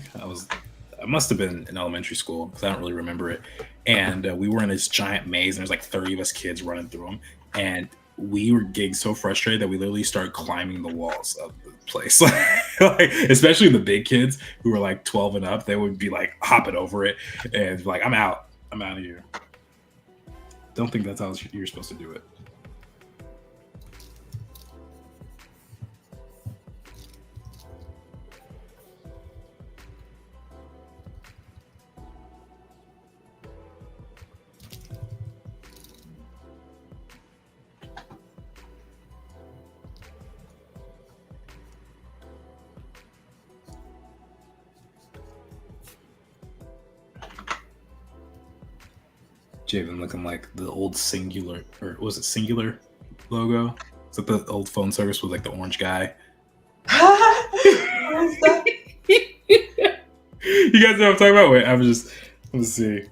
I must have been in elementary school because I don't really remember it. And we were in this giant maze, and there's like 30 of us kids running through them. And we were getting so frustrated that we literally started climbing the walls of the place. Like, especially the big kids who were like 12 and up, they would be like hopping over it and like, I'm out of here. Don't think that's how you're supposed to do it. Javen looking like the old Singular, or was it Singular logo? Is it the old phone service with like the orange guy? What is that? You guys know what I'm talking about? Wait, let's see.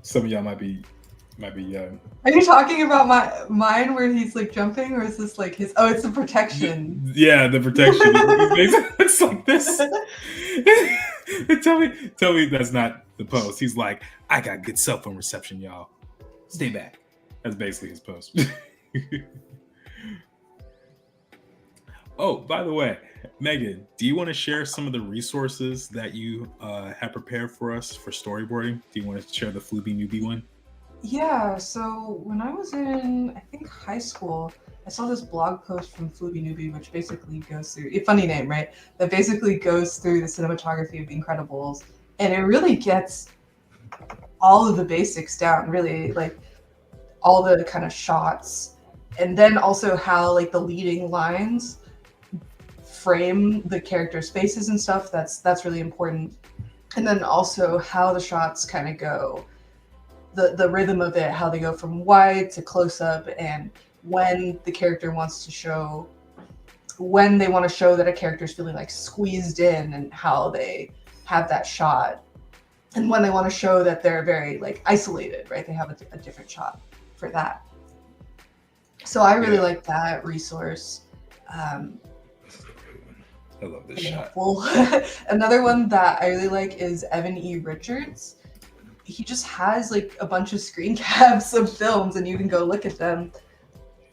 Some of y'all might be young. Are you talking about mine where he's like jumping, or is this like his? Oh, it's the protection. Yeah, the protection. It's like this. Tell me that's not the post. He's like, I got good cell phone reception, y'all. Stay back. That's basically his post. Oh, by the way, Megan, do you want to share some of the resources that you have prepared for us for storyboarding? Do you want to share the Floopy Newbie one? Yeah, so when I was in, I think, high school, I saw this blog post from Floopy Newbie, which basically goes through, a funny name, right? That basically goes through the cinematography of The Incredibles, and it really gets all of the basics down, really, like all the kind of shots, and then also how like the leading lines frame the characters' faces and stuff. That's really important. And then also how the shots kind of go, the rhythm of it, how they go from wide to close up, and when the character wants to show, when they want to show that a character is feeling like squeezed in, and how they have that shot, and when they want to show that they're very like isolated, right? They have a different shot for that. So I really like that resource. I love this shot. Another one that I really like is Evan E. Richards. He just has like a bunch of screen caps of films, and you can go look at them.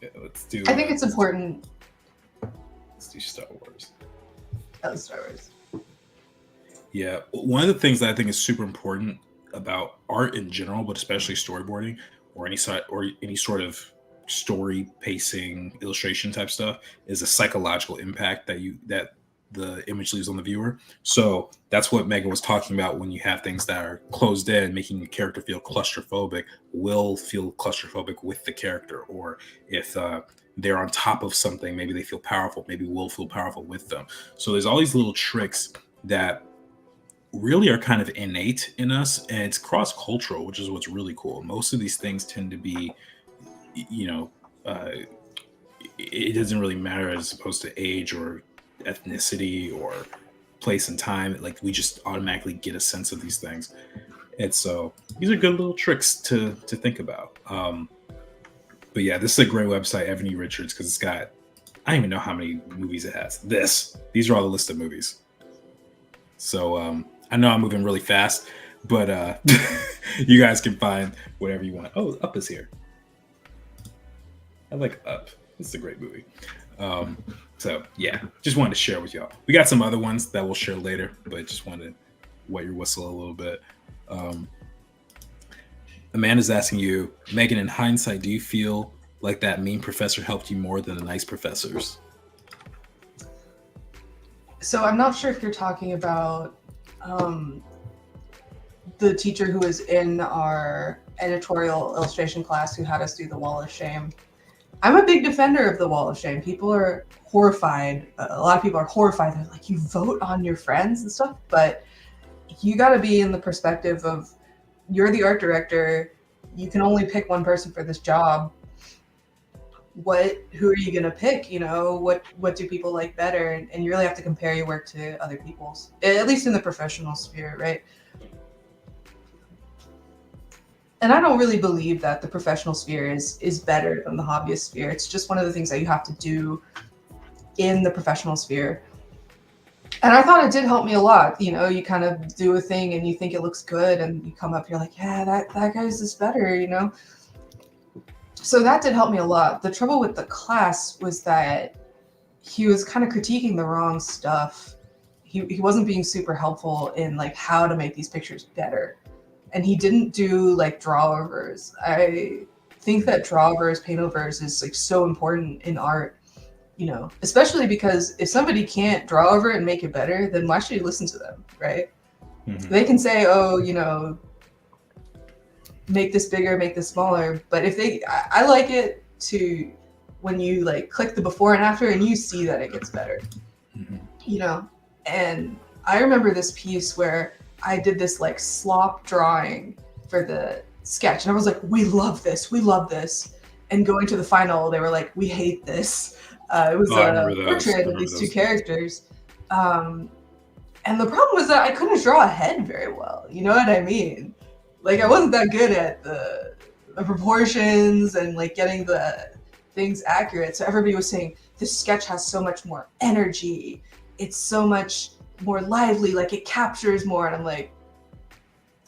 Yeah, let's do. I think it's important. Let's do Star Wars. Oh, Star Wars. Yeah, one of the things that I think is super important about art in general, but especially storyboarding or any sort of story pacing, illustration type stuff, is a psychological impact that the image leaves on the viewer. So that's what Megan was talking about. When you have things that are closed in, making a character feel claustrophobic, will feel claustrophobic with the character. Or if they're on top of something, maybe they feel powerful, maybe will feel powerful with them. So there's all these little tricks that really are kind of innate in us, and it's cross-cultural, which is what's really cool. Most of these things tend to be, it doesn't really matter as opposed to age or ethnicity or place and time. Like, we just automatically get a sense of these things, and so these are good little tricks to think about. But yeah, this is a great website, Evan E. Richards, because it's got, I don't even know how many movies it has. These are all the list of movies. So I know I'm moving really fast, but you guys can find whatever you want. Oh, Up is here. I like Up. This is a great movie. So yeah, just wanted to share with y'all. We got some other ones that we'll share later, but just wanted to wet your whistle a little bit. Amanda's asking you, Megan, in hindsight, do you feel like that mean professor helped you more than the nice professors? So I'm not sure if you're talking about the teacher who was in our editorial illustration class who had us do the wall of shame. I'm a big defender of the wall of shame. People are horrified. A lot of people are horrified. They're like, you vote on your friends and stuff, but you got to be in the perspective of you're the art director. You can only pick one person for this job. Who are you going to pick? You know, what do people like better? And you really have to compare your work to other people's, at least in the professional sphere, right? And I don't really believe that the professional sphere is better than the hobbyist sphere. It's just one of the things that you have to do in the professional sphere. And I thought it did help me a lot. You know, you kind of do a thing and you think it looks good and you come up, you're like, yeah, that guy's just better, you know? So that did help me a lot. The trouble with the class was that he was kind of critiquing the wrong stuff. He wasn't being super helpful in like how to make these pictures better. And he didn't do like drawovers. I think that drawovers, paintovers is like so important in art. You know, especially because if somebody can't draw over it and make it better, then why should you listen to them, right? Mm-hmm. They can say, oh, you know, make this bigger, make this smaller. But if I like it to when you like click the before and after and you see that it gets better, mm-hmm. You know? And I remember this piece where I did this like slop drawing for the sketch. And I was like, we love this. And going to the final, they were like, we hate this. It was a portrait of these two characters. And the problem was that I couldn't draw a head very well. You know what I mean? Like, I wasn't that good at the proportions and, like, getting the things accurate. So everybody was saying, this sketch has so much more energy. It's so much more lively. Like, it captures more. And I'm like,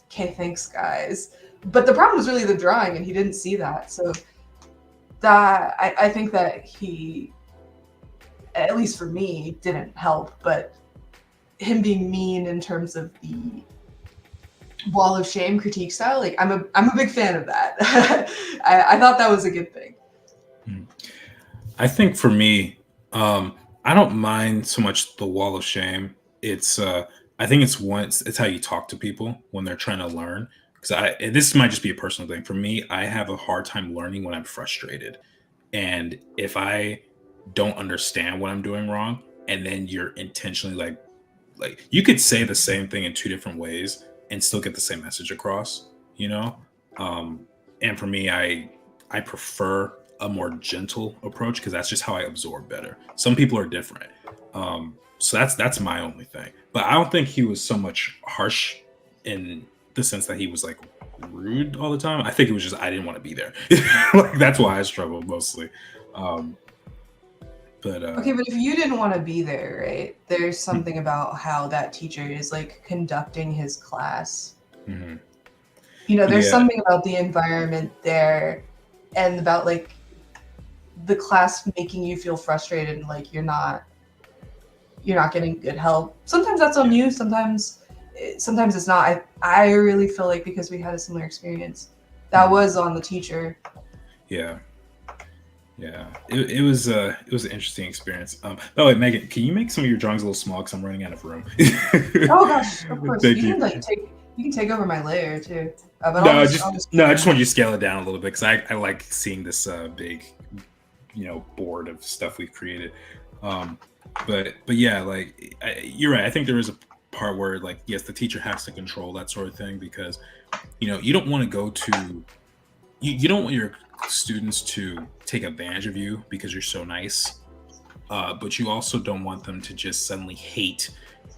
okay, thanks, guys. But the problem was really the drawing, and he didn't see that. So that I think that he, at least for me, didn't help, but him being mean in terms of the wall of shame critique style, like I'm a big fan of that. I thought that was a good thing. I think for me, I don't mind so much the wall of shame. It's I think it's how you talk to people when they're trying to learn. Because this might just be a personal thing. For me, I have a hard time learning when I'm frustrated. And if I don't understand what I'm doing wrong, and then you're intentionally like you could say the same thing in two different ways and still get the same message across, you know? And for me, I prefer a more gentle approach because that's just how I absorb better. Some people are different. So that's my only thing. But I don't think he was so much harsh in the sense that he was like rude all the time. I think it was just I didn't want to be there. Like that's why I struggled mostly. But if you didn't want to be there, right? There's something about how that teacher is like conducting his class. Mm-hmm. You know, there's something about the environment there, and about like the class making you feel frustrated and like you're not getting good help. Sometimes that's on you. Sometimes it's not. I really feel like because we had a similar experience, that was on the teacher. Yeah. It was an interesting experience. By the way, Megan, can you make some of your drawings a little small because I'm running out of room? Oh gosh, of course. You can take over my layer too. I just want you to scale it down a little bit because I like seeing this big, board of stuff we've created. But yeah, like you're right. I think there is a part where like yes, the teacher has to control that sort of thing because you don't want to go to you don't want your students to take advantage of you because you're so nice, but you also don't want them to just suddenly hate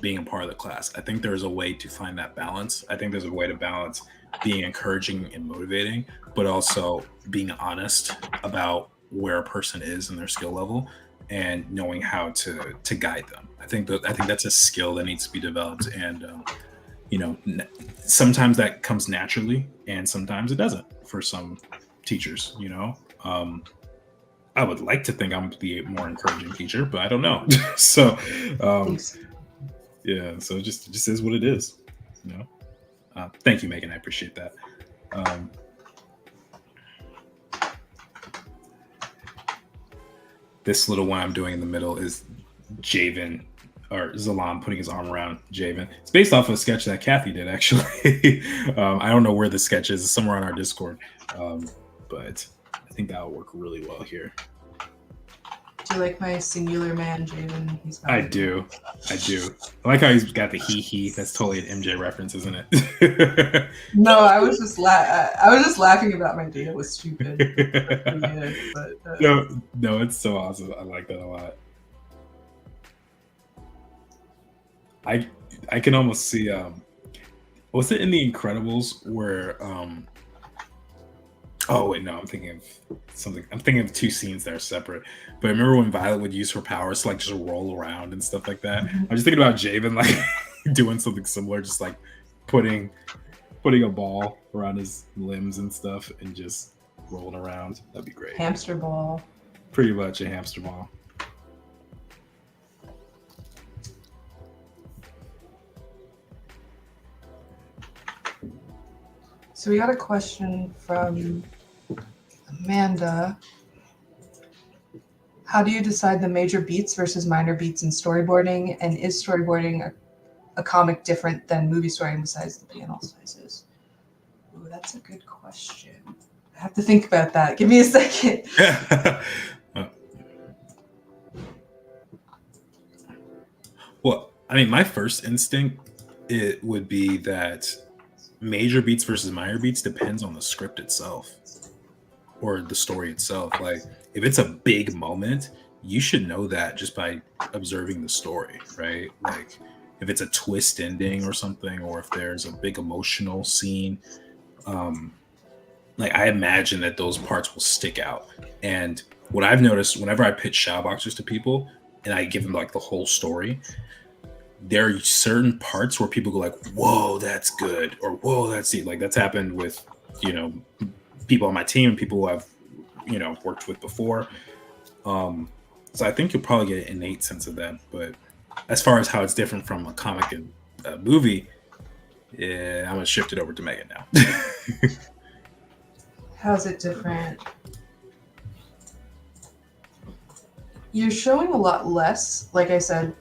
being a part of the class. I think there's a way to find that balance. I think there's a way to balance being encouraging and motivating, but also being honest about where a person is in their skill level and knowing how to guide them. I think that's a skill that needs to be developed, and sometimes that comes naturally and sometimes it doesn't for some teachers. I would like to think I'm the more encouraging teacher, but I don't know. So yeah, so it just is what it is. Thank you, Megan. I appreciate that. This little one I'm doing in the middle is Javen or Zalam putting his arm around Javen. It's based off of a sketch that Kathy did, actually. I don't know where the sketch is. It's somewhere on our Discord. But I think that'll work really well here. Do you like my singular man, Javen? I do. I like how he's got the he. That's totally an MJ reference, isn't it? No, I was just laughing about my data was stupid. No, it's so awesome. I like that a lot. I can almost see was it in The Incredibles where oh wait, no, I'm thinking of something. I'm thinking of two scenes that are separate. But I remember when Violet would use her powers to like just roll around and stuff like that. I'm just thinking about Javen like doing something similar, just like putting a ball around his limbs and stuff and just rolling around. That'd be great. Hamster ball. Pretty much a hamster ball. So we got a question from Amanda. How do you decide the major beats versus minor beats in storyboarding? And is storyboarding a comic different than movie storyboarding besides the panel sizes? Ooh, that's a good question. I have to think about that. Give me a second. Well, I mean, my first instinct it would be that major beats versus minor beats depends on the script itself or the story itself. Like if it's a big moment, you should know that just by observing the story, right? Like if it's a twist ending or something, or if there's a big emotional scene, like I imagine that those parts will stick out. And what I've noticed whenever I pitch shadowboxers to people and I give them like the whole story, there are certain parts where people go like, whoa, that's good, or whoa, that's it. Like that's happened with, people on my team and people who I've, worked with before. So I think you'll probably get an innate sense of that. But as far as how it's different from a comic and a movie, I'm gonna shift it over to Megan now. How's it different? You're showing a lot less. Like I said,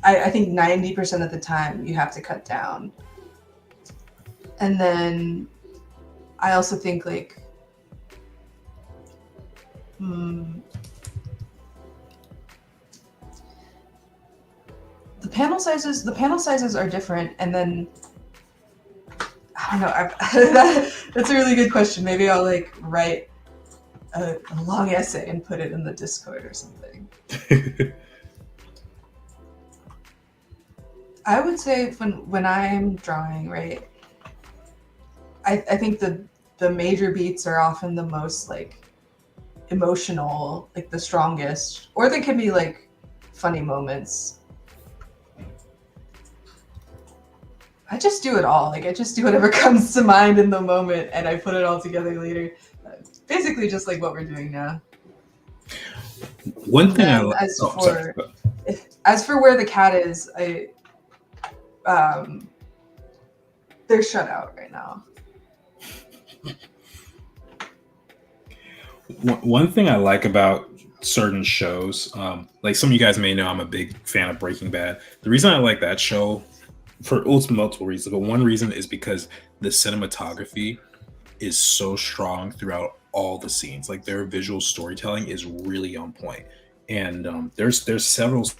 I think 90% of the time you have to cut down. And then I also think like, the panel sizes are different. And then, I don't know, that's a really good question. Maybe I'll like write a long essay and put it in the Discord or something. I would say when I'm drawing, right, I think the major beats are often the most like emotional, like the strongest, or they can be like funny moments. I just do it all. Like I just do whatever comes to mind in the moment and I put it all together later. Basically just like what we're doing now. One thing as for where the cat is, they're shut out right now. One thing I like about certain shows, like some of you guys may know, I'm a big fan of Breaking Bad. The reason I like that show, for multiple reasons, but one reason is because the cinematography is so strong throughout all the scenes. Like their visual storytelling is really on point, and there's several.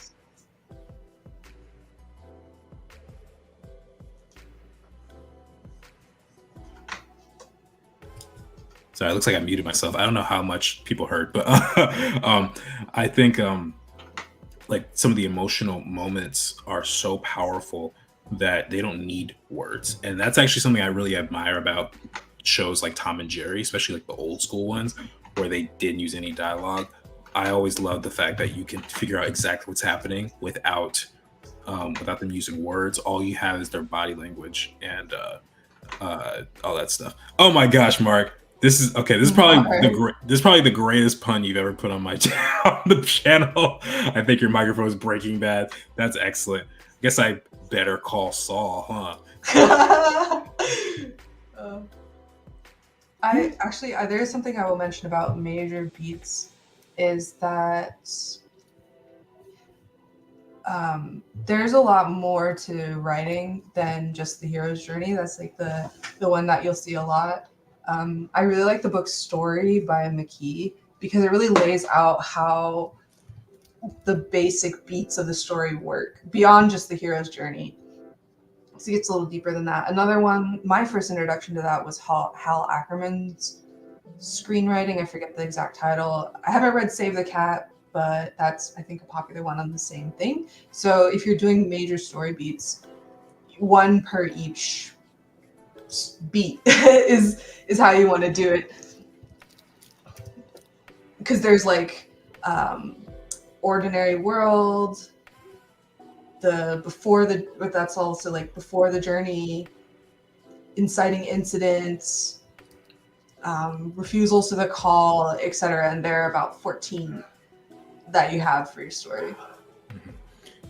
Sorry, it looks like I muted myself. I don't know how much people heard, but I think like some of the emotional moments are so powerful that they don't need words. And that's actually something I really admire about shows like Tom and Jerry, especially like the old school ones where they didn't use any dialogue. I always love the fact that you can figure out exactly what's happening without them using words. All you have is their body language and all that stuff. Oh my gosh, Mark. This is probably the greatest pun you've ever put on my on the channel. I think your microphone is Breaking Bad. That's excellent. I guess I better call Saul, huh? There's something I will mention about major beats is that there's a lot more to writing than just the hero's journey. That's like the one that you'll see a lot. I really like the book Story by McKee because it really lays out how the basic beats of the story work beyond just the hero's journey. So it gets a little deeper than that. Another one, my first introduction to that was Hal Ackerman's screenwriting. I forget the exact title. I haven't read Save the Cat, but that's, I think, a popular one on the same thing. So if you're doing major story beats, one per each beat is how you want to do it. Because there's like Ordinary World, that's also like before the journey, inciting incidents, refusals to the call, etc. And there are about 14 that you have for your story.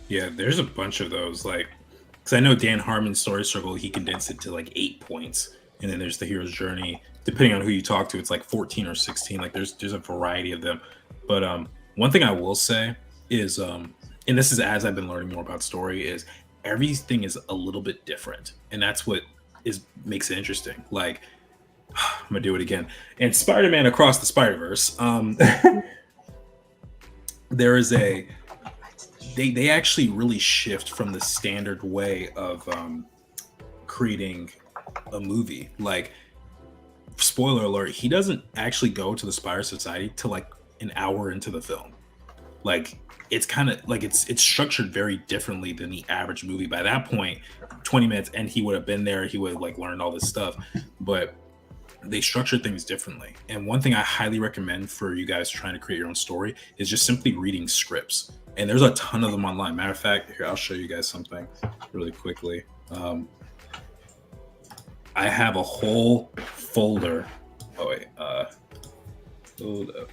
Yeah, there's a bunch of those. Like, because I know Dan Harmon's Story Circle, he condensed it to like 8 points, and then there's the hero's journey. Depending on who you talk to, it's like 14 or 16. Like, there's a variety of them. But one thing I will say is, and this is as I've been learning more about story, is everything is a little bit different, and that's what makes it interesting. Like, I'm gonna do it again. And Spider-Man Across the Spider-Verse, there is they actually really shift from the standard way of creating a movie. Like, spoiler alert, he doesn't actually go to the Spider Society till like an hour into the film. Like, it's kind of like it's structured very differently than the average movie. By that point, 20 minutes and he would have been there, he would have like learned all this stuff. But they structure things differently. And one thing I highly recommend for you guys trying to create your own story is just simply reading scripts. And there's a ton of them online. Matter of fact, here, I'll show you guys something really quickly. I have a whole folder. Oh wait, hold up.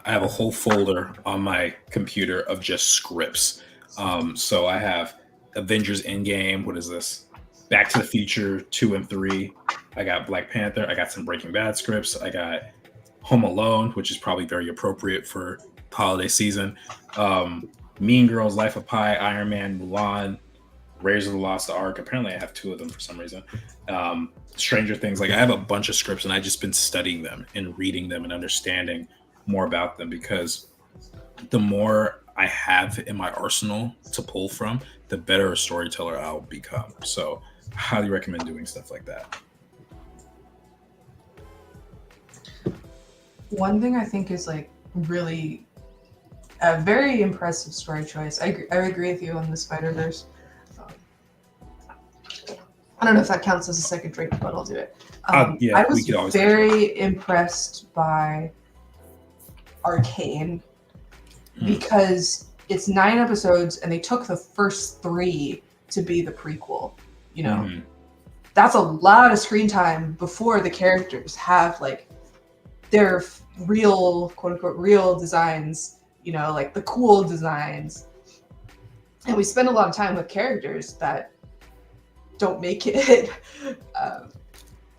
I have a whole folder on my computer of just scripts. So I have Avengers Endgame. What is this? Back to the Future 2 and 3. I got Black Panther. I got some Breaking Bad scripts. I got Home Alone, which is probably very appropriate for the holiday season. Mean Girls, Life of Pi, Iron Man, Mulan, Raiders of the Lost Ark. Apparently, I have 2 of them for some reason. Stranger Things. Like, I have a bunch of scripts, and I've just been studying them and reading them and understanding more about them, because the more I have in my arsenal to pull from, the better a storyteller I'll become. So, highly recommend doing stuff like that. One thing I think is like really a very impressive story choice. I agree with you on the Spider-Verse. I don't know if that counts as a second drink, but I'll do it. Yeah, I was very impressed by Arcane because it's 9 episodes and they took the first 3 to be the prequel. You know, that's a lot of screen time before the characters have like their real, quote unquote, real designs, you know, like the cool designs. And we spend a lot of time with characters that don't make it.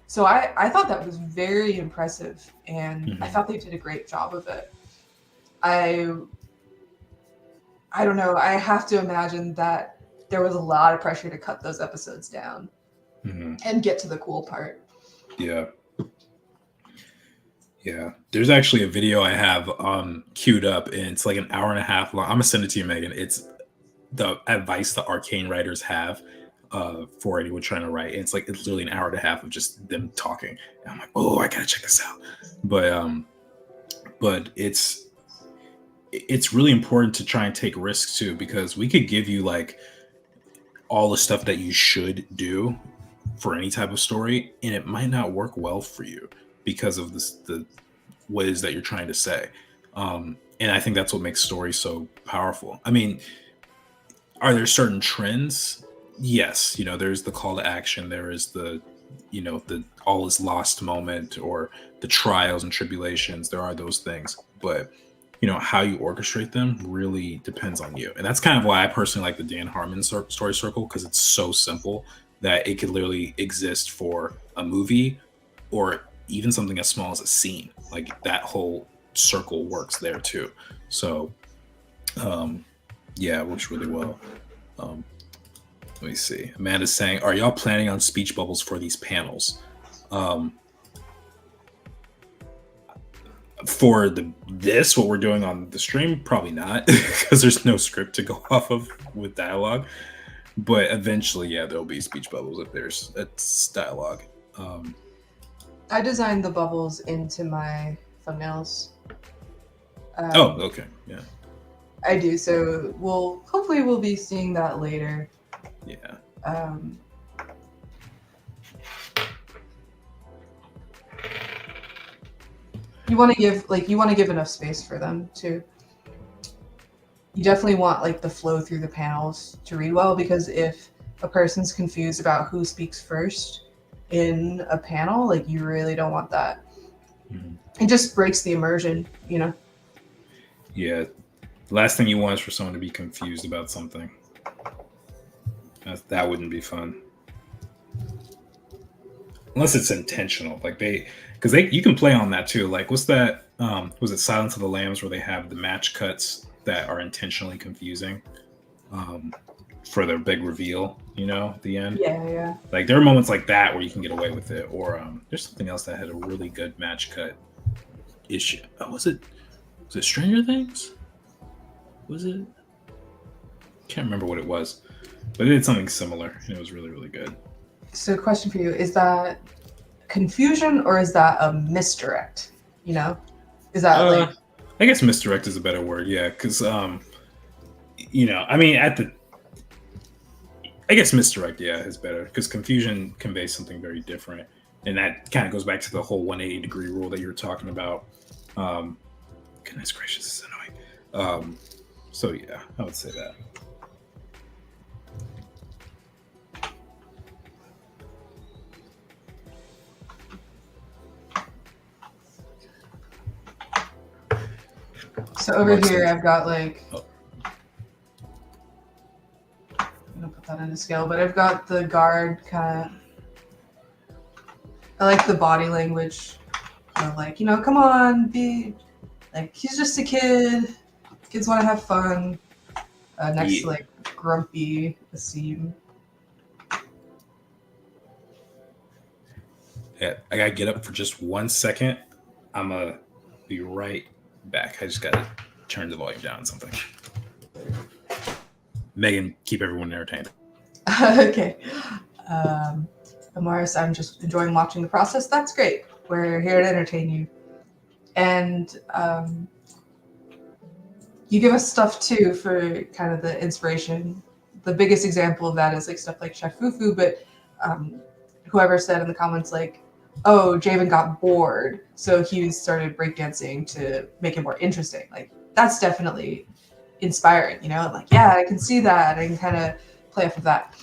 So I thought that was very impressive, and I thought they did a great job of it. I don't know. I have to imagine that there was a lot of pressure to cut those episodes down and get to the cool part. Yeah. Yeah. There's actually a video I have queued up, and it's like an hour and a half long. I'm gonna send it to you, Megan. It's the advice the Arcane writers have for anyone trying to write. And it's literally an hour and a half of just them talking. And I'm like, oh, I gotta check this out. But it's really important to try and take risks too, because we could give you like all the stuff that you should do for any type of story, and it might not work well for you because of the what it is that you're trying to say. And I think that's what makes stories so powerful. I mean, are there certain trends? Yes, you know, there's the call to action, there is the, you know, the all is lost moment, or the trials and tribulations. There are those things, but you know, how you orchestrate them really depends on you. And that's kind of why I personally like the Dan Harmon story circle, because it's so simple that it could literally exist for a movie or even something as small as a scene. Like, that whole circle works there too. So yeah, it works really well. Let me see. Amanda's saying, are y'all planning on speech bubbles for these panels? For what we're doing on the stream, probably not, because there's no script to go off of with dialogue. But eventually, yeah, there'll be speech bubbles if there's dialogue. I designed the bubbles into my thumbnails. Oh, okay, yeah. I do. So hopefully we'll be seeing that later. Yeah. You want to give enough space for them too. You definitely want like the flow through the panels to read well, because if a person's confused about who speaks first in a panel, like you really don't want that. Mm-hmm. It just breaks the immersion, you know? Yeah. Last thing you want is for someone to be confused about something. That wouldn't be fun. Unless it's intentional. Like you can play on that too. Like what's that? Was it Silence of the Lambs, where they have the match cuts that are intentionally confusing for their big reveal, you know, at the end? Yeah. Like there are moments like that where you can get away with it. Or there's something else that had a really good match cut issue. Was it Stranger Things? Was it? Can't remember what it was, but it did something similar, and it was really, really good. So, question for you: is that confusion or is that a misdirect? You know, is that like? I guess misdirect is a better word, yeah, because you know, I mean, I guess misdirect, yeah, is better, because confusion conveys something very different, and that kind of goes back to the whole 180-degree rule that you were talking about. Goodness gracious, it's annoying. So yeah, I would say that. So over here, I've got like, I'm gonna put that into scale, but I've got the guard kind of, I like the body language, like, you know, come on, be, like, he's just a kid, kids want to have fun, next to like Grumpy, Asim. Yeah, I gotta get up for just 1 second. I'm gonna be right back. I just gotta turn the volume down on something. Megan, keep everyone entertained. Okay. Amaris, I'm just enjoying watching the process. That's great. We're here to entertain you. And you give us stuff too for kind of the inspiration. The biggest example of that is like stuff like Chef Fufu, but whoever said in the comments like, oh, Javen got bored, so he started breakdancing to make it more interesting. Like, that's definitely inspiring, you know? Like, yeah, I can see that. I can kind of play off of that.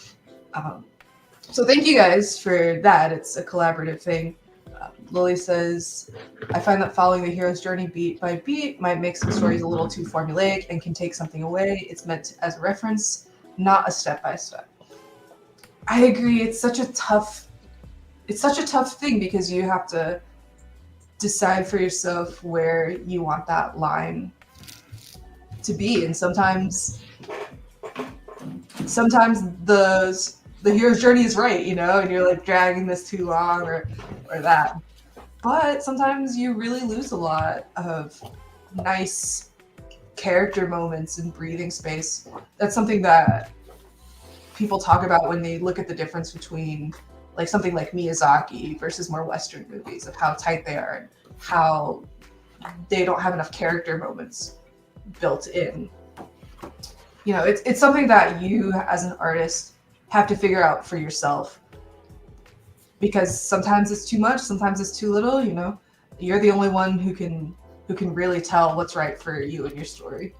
So thank you guys for that. It's a collaborative thing. Lily says, I find that following the hero's journey beat by beat might make some stories a little too formulaic and can take something away. It's meant as a reference, not a step-by-step. I agree. It's such a tough thing, because you have to decide for yourself where you want that line to be. And sometimes the hero's journey is right, you know, and you're like dragging this too long or that. But sometimes you really lose a lot of nice character moments and breathing space. That's something that people talk about when they look at the difference between like something like Miyazaki versus more Western movies, of how tight they are and how they don't have enough character moments built in. You know, it's something that you as an artist have to figure out for yourself, because sometimes it's too much, sometimes it's too little, you know. You're the only one who can really tell what's right for you and your story.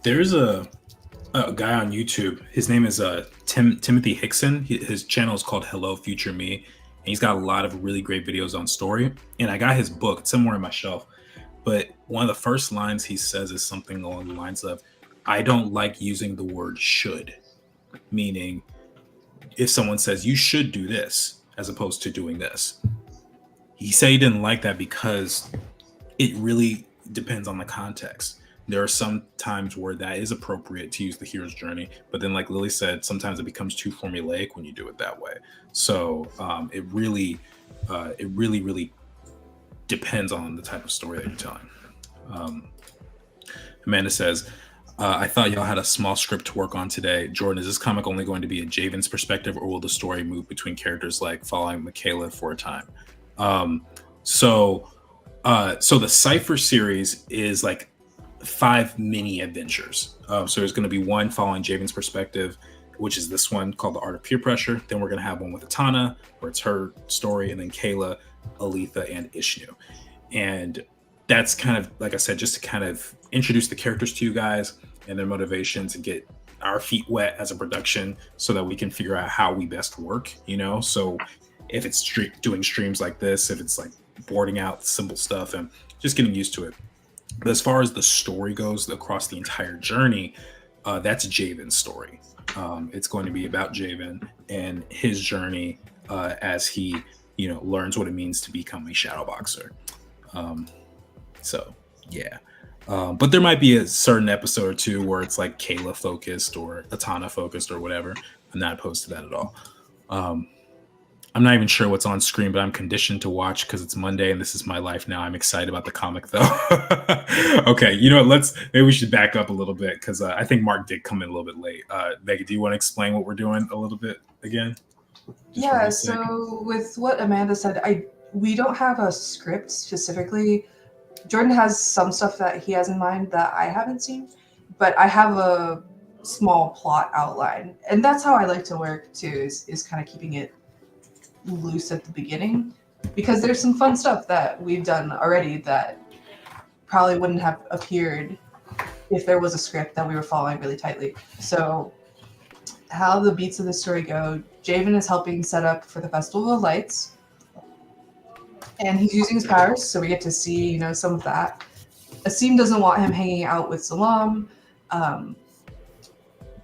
There's a guy on YouTube. His name is Timothy Hickson. His channel is called Hello Future Me, and he's got a lot of really great videos on story. And I got his book. It's somewhere on my shelf. But one of the first lines he says is something along the lines of, I don't like using the word should, meaning if someone says you should do this as opposed to doing this. He said he didn't like that because it really depends on the context. There are some times where that is appropriate to use the hero's journey, but then, like Lily said, sometimes it becomes too formulaic when you do it that way. So it really depends on the type of story that you're telling. Um, Amanda says, I thought y'all had a small script to work on today. Jordan, is this comic only going to be a Javen's perspective, or will the story move between characters like following Michaela for a time? Um, so, so the Cipher series is like 5 mini adventures. So there's going to be one following Javen's perspective, which is this one called The Art of Peer Pressure. Then we're going to have one with Atana, where it's her story, and then Kayla, Aletha, and Ishnu. And that's kind of, like I said, just to kind of introduce the characters to you guys and their motivations and get our feet wet as a production so that we can figure out how we best work, you know? So if it's doing streams like this, if it's like boarding out simple stuff and just getting used to it. But as far as the story goes across the entire journey, that's Javen's story. It's going to be about Javen and his journey as he, learns what it means to become a shadow boxer. So yeah. But there might be a certain episode or two where it's like Kayla focused or Atana focused or whatever. I'm not opposed to that at all. I'm not even sure what's on screen, but I'm conditioned to watch because it's Monday and this is my life now. I'm excited about the comic though. Okay, you know what? Maybe we should back up a little bit because I think Mark did come in a little bit late. Megan, do you want to explain what we're doing a little bit again? Yeah, so with what Amanda said, we don't have a script specifically. Jordan has some stuff that he has in mind that I haven't seen, but I have a small plot outline. And that's how I like to work too, is kind of keeping it loose at the beginning, because there's some fun stuff that we've done already that probably wouldn't have appeared if there was a script that we were following really tightly. So how the beats of the story go, Javen is helping set up for the Festival of Lights, and he's using his powers, so we get to see, some of that. Asim doesn't want him hanging out with Salam. Let's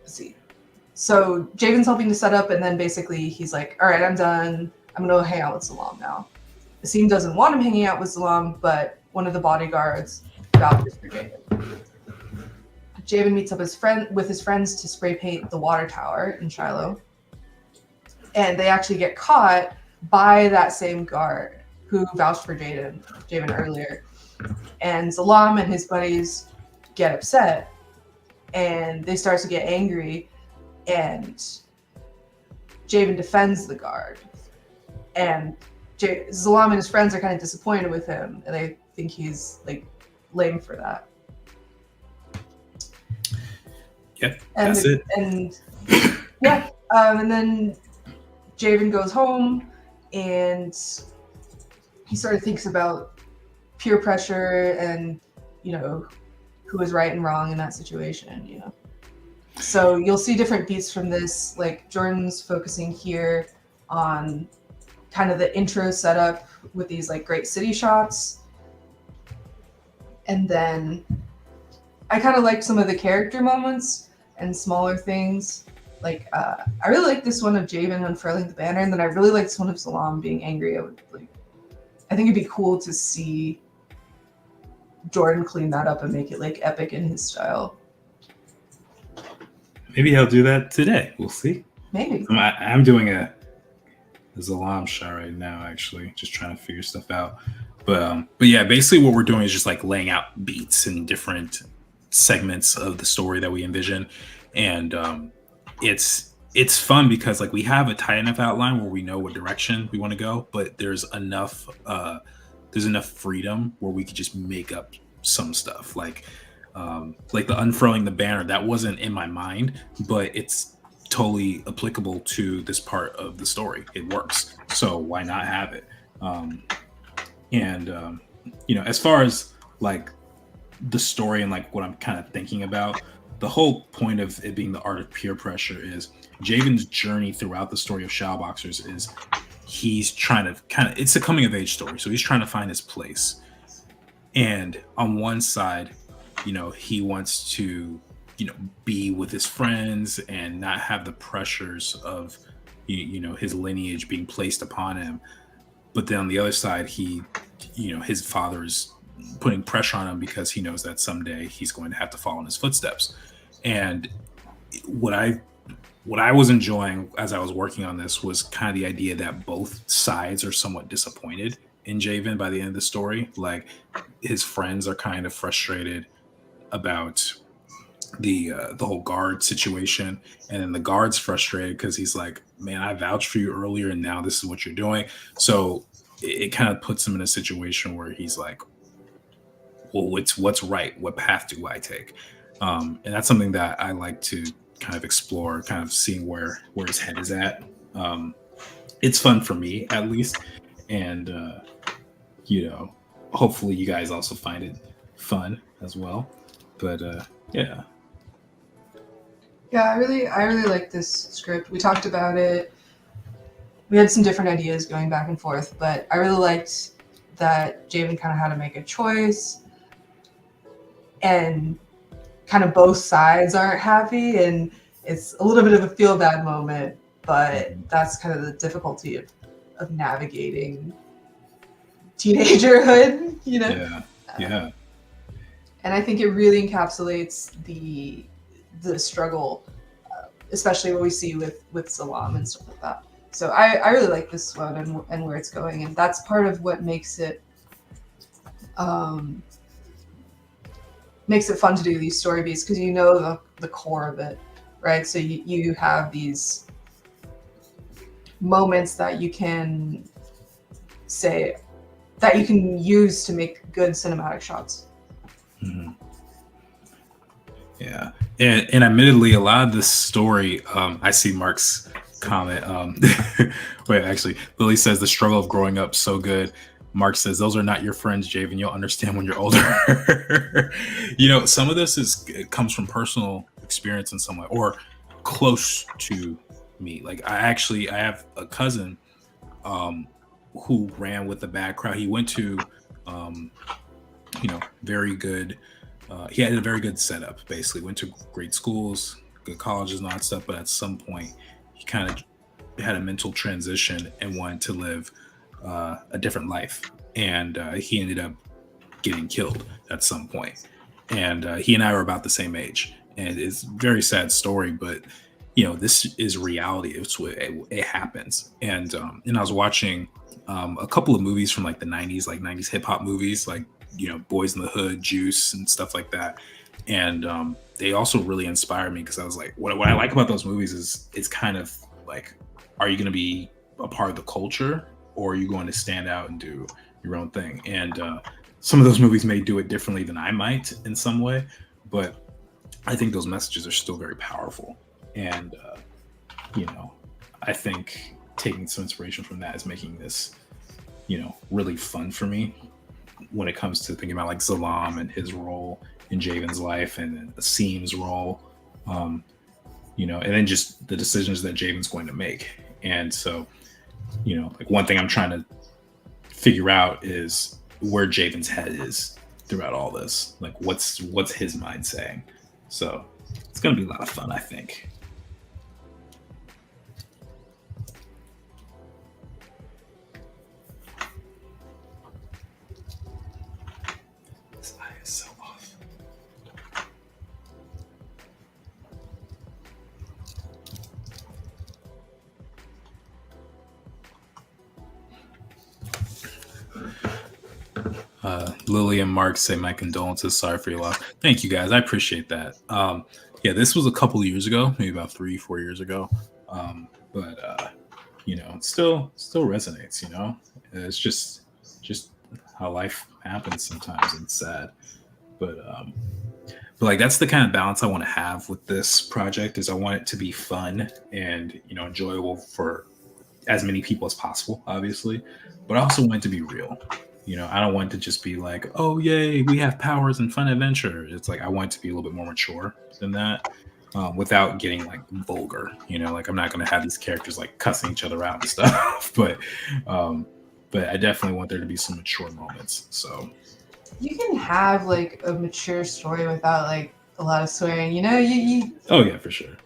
see. So Javen's helping to set up, and then basically he's like, all right, I'm done. I'm going to hang out with Salam now. Asim doesn't want him hanging out with Salam, but one of the bodyguards vouches for Javen. Javen meets up with his friends to spray paint the water tower in Shiloh. And they actually get caught by that same guard who vouched for Javen earlier. And Salam and his buddies get upset, and they start to get angry, and Javen defends the guard. And Salam and his friends are kind of disappointed with him, and they think he's like lame for that. Yep, that's it. And yeah, and then Javen goes home, and he sort of thinks about peer pressure and, who is right and wrong in that situation, So you'll see different beats from this, like Jordan's focusing here on kind of the intro setup with these like great city shots. And then I kind of like some of the character moments and smaller things. Like, I really like this one of Javen unfurling the banner, and then I really like this one of Salam being angry. I think it'd be cool to see Jordan clean that up and make it like epic in his style. Maybe he'll do that today. We'll see. Maybe. I'm doing a Salam shot right now, actually, just trying to figure stuff out. But yeah, basically what we're doing is just like laying out beats in different segments of the story that we envision, and it's fun because like we have a tight enough outline where we know what direction we want to go, but there's enough freedom where we could just make up some stuff like the unfurling the banner. That wasn't in my mind, but it's totally applicable to this part of the story. It works, so why not have it? As far as like the story and like what I'm kind of thinking about, the whole point of it being the art of peer pressure is Javen's journey throughout the story of Shadowboxers is he's trying to it's a coming of age story. So he's trying to find his place. And on one side, he wants to, be with his friends and not have the pressures of, his lineage being placed upon him. But then on the other side, his father is putting pressure on him because he knows that someday he's going to have to follow in his footsteps. And what I was enjoying as I was working on this was kind of the idea that both sides are somewhat disappointed in Javen by the end of the story. Like his friends are kind of frustrated about the whole guard situation, and then the guard's frustrated because he's like, man, I vouched for you earlier and now this is what you're doing. So it kind of puts him in a situation where he's like, well, what's right, what path do I take? And that's something that I like to kind of explore, kind of seeing where his head is at. It's fun for me at least, and hopefully you guys also find it fun as well. But yeah. Yeah, I really like this script. We talked about it. We had some different ideas going back and forth, but I really liked that Javen kind of had to make a choice, and kind of both sides aren't happy, and it's a little bit of a feel bad moment, but that's kind of the difficulty of navigating teenagerhood, Yeah. And I think it really encapsulates the struggle, especially what we see with Salam and stuff like that. So I really like this one and where it's going, and that's part of what makes it fun to do these story beats, because you know the core of it, right? So you have these moments that you can say that you can use to make good cinematic shots. Mm-hmm. Yeah, and admittedly, a lot of this story, I see Mark's comment. Wait, actually, Lily says the struggle of growing up so good. Mark says those are not your friends, Javen. You'll understand when you're older. Some of this comes from personal experience in some way, or close to me. Like I have a cousin who ran with a bad crowd. He went to very good. He had a very good setup. Basically, went to great schools, good colleges, and all that stuff. But at some point, he kind of had a mental transition and wanted to live a different life, and he ended up getting killed at some point. And he and I were about the same age, and it's a very sad story, but this is reality. It happens. And I was watching a couple of movies from like the 90s, like 90s hip hop movies, like Boys in the Hood, Juice, and stuff like that. And they also really inspired me, because I was like, what I like about those movies is it's kind of like, are you going to be a part of the culture, or are you going to stand out and do your own thing? And some of those movies may do it differently than I might in some way, but I think those messages are still very powerful. And I think taking some inspiration from that is making this really fun for me when it comes to thinking about like Salam and his role in Javen's life, and then Asim's role, and then just the decisions that Javen's going to make. And so, like one thing I'm trying to figure out is where Javen's head is throughout all this. Like what's his mind saying? So it's going to be a lot of fun, I think. This eye is so off. Lily and Mark say my condolences. Sorry for your loss. Thank you, guys. I appreciate that. This was a couple of years ago, maybe about 3-4 years ago. But it still resonates. It's just how life happens sometimes, and it's sad. But like that's the kind of balance I want to have with this project. Is I want it to be fun and enjoyable for as many people as possible, obviously, but I also want it to be real. I don't want it to just be like, oh, yay, we have powers and fun adventure. It's like I want it to be a little bit more mature than that, without getting like vulgar. Like I'm not going to have these characters like cussing each other out and stuff. But I definitely want there to be some mature moments. So you can have like a mature story without like a lot of swearing. You. Oh yeah, for sure.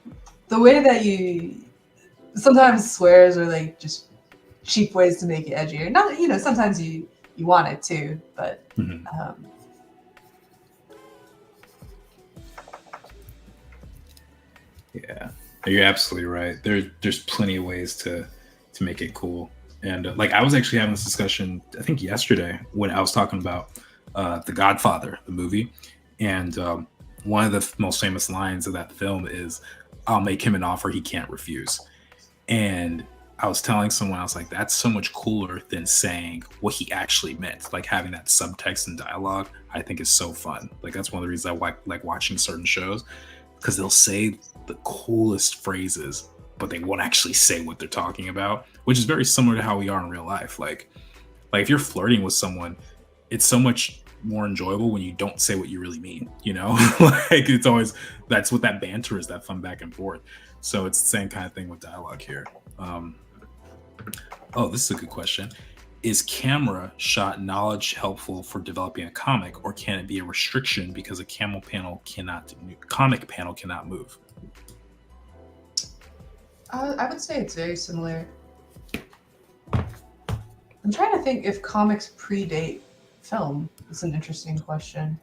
The way that you sometimes swears are like just cheap ways to make it edgier. Not sometimes you you want it to, but Yeah, you're absolutely right. There's plenty of ways to make it cool. And like I was actually having this discussion, I think yesterday, when I was talking about The Godfather, the movie, and one of the most famous lines of that film is, "I'll make him an offer he can't refuse." And I was telling someone, I was like, that's so much cooler than saying what he actually meant. Like having that subtext and dialogue, I think is so fun. Like that's one of the reasons I like watching certain shows, because they'll say the coolest phrases, but they won't actually say what they're talking about, which is very similar to how we are in real life. Like if you're flirting with someone, it's so much more enjoyable when you don't say what you really mean, you know? Like it's always, that's what that banter is, that fun back and forth. So it's the same kind of thing with dialogue here. Oh, this is a good question. Is camera shot knowledge helpful for developing a comic, or can it be a restriction because a comic panel cannot move? I would say it's very similar. I'm trying to think if comics predate film. It's an interesting question.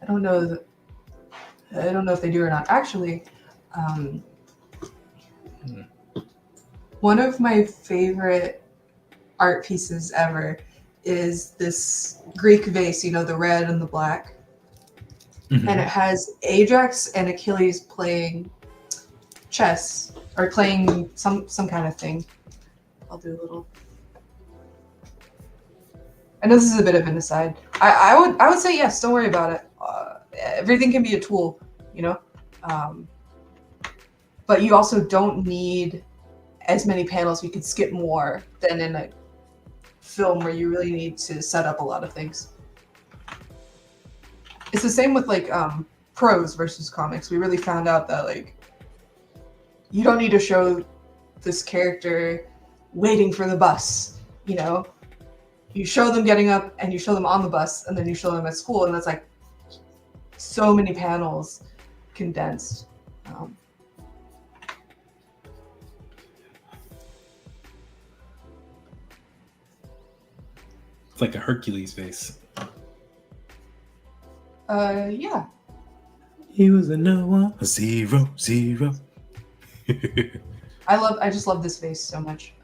I don't know if they do or not. Actually, one of my favorite art pieces ever is this Greek vase, the red and the black. Mm-hmm. And it has Ajax and Achilles playing chess or playing some kind of thing. I'll do a little. I know this is a bit of an aside. I would say yes. Don't worry about it. Everything can be a tool, but you also don't need as many panels. You could skip more than in a film where you really need to set up a lot of things. It's the same with prose versus comics. We really found out that you don't need to show this character waiting for the bus, You show them getting up and you show them on the bus and then you show them at school, and that's so many panels condensed. It's like a Hercules vase. Yeah. He was a no one, a 0, 0. I just love this vase so much.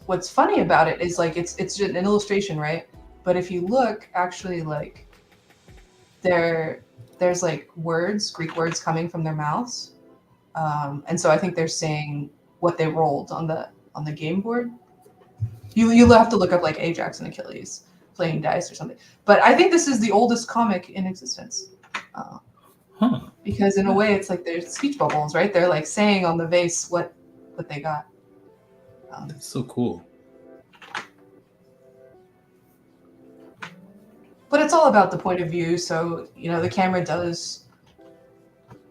What's funny about it is it's just an illustration, right? But if you look, actually, there's words, Greek words coming from their mouths, and so I think they're saying what they rolled on the game board. You'll have to look up Ajax and Achilles playing dice or something. But I think this is the oldest comic in existence. Because in a way, it's they're speech bubbles, right? They're saying on the vase what they got. That's so cool. But it's all about the point of view. So, the camera does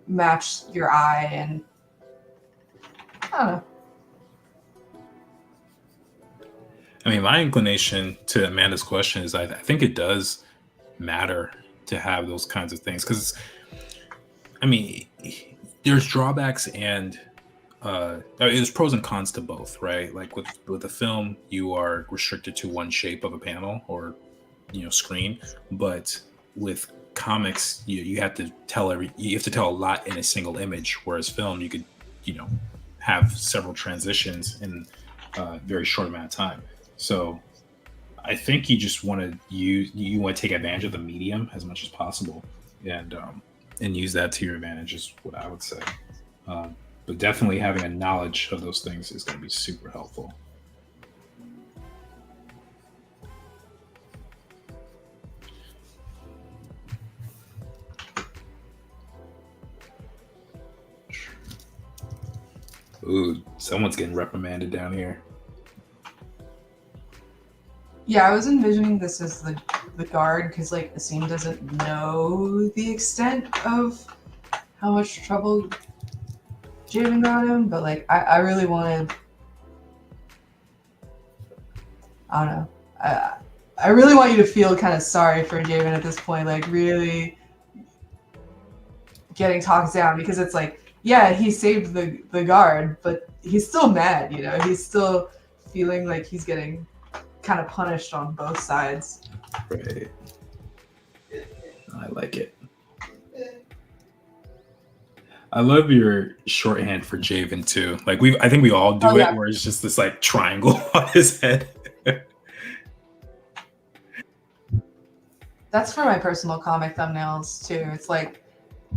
match your eye, and I don't know. I mean, my inclination to Amanda's question is I think it does matter to have those kinds of things, because, there's drawbacks and there's pros and cons to both, right? Like with a film, you are restricted to one shape of a panel or screen, but with comics, you have to tell a lot in a single image, whereas film, you could have several transitions in a very short amount of time. So I think you just want to take advantage of the medium as much as possible, and use that to your advantage is what I would say. But definitely having a knowledge of those things is going to be super helpful. Ooh, someone's getting reprimanded down here. Yeah, I was envisioning this as the guard, because Asim doesn't know the extent of how much trouble Javen got him, but I really wanted, I don't know, I really want you to feel kind of sorry for Javen at this point, really getting talked down, because it's yeah, he saved the guard, but he's still mad, he's still feeling like he's getting kind of punished on both sides. Right. I like it. I love your shorthand for Javen too. Like I think we all do it, where it's just this like triangle on his head. That's for my personal comic thumbnails too. It's like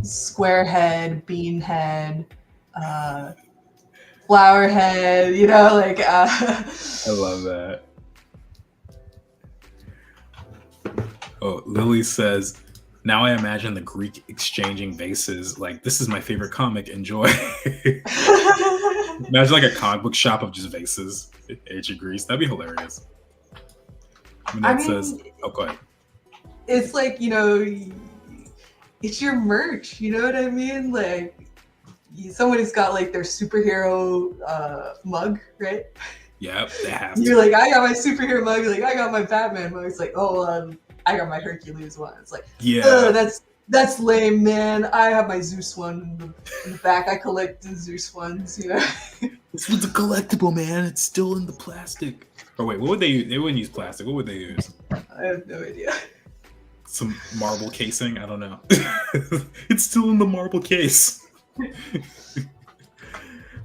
square head, bean head, flower head. You know, like. I love that. Oh, Lily says, now I imagine the Greek exchanging vases. Like, this is my favorite comic. Enjoy. Imagine like a comic book shop of just vases, ancient Greece. That'd be hilarious. Says, oh, go ahead. It's like, you know, it's your merch. You know what I mean? Like, somebody's got like their superhero mug, right? Yep, they have to. You're like, I got my superhero mug. You're like, I got my Batman mug. It's like, oh, I got my Hercules one. It's like, yeah, that's lame, man. I have my Zeus one in the back. I collect the Zeus ones, you know. This was a collectible, man. It's still in the plastic. Oh wait, what would they use? They wouldn't use plastic. What would they use? I have no idea. Some marble casing? I don't know. It's still in the marble case.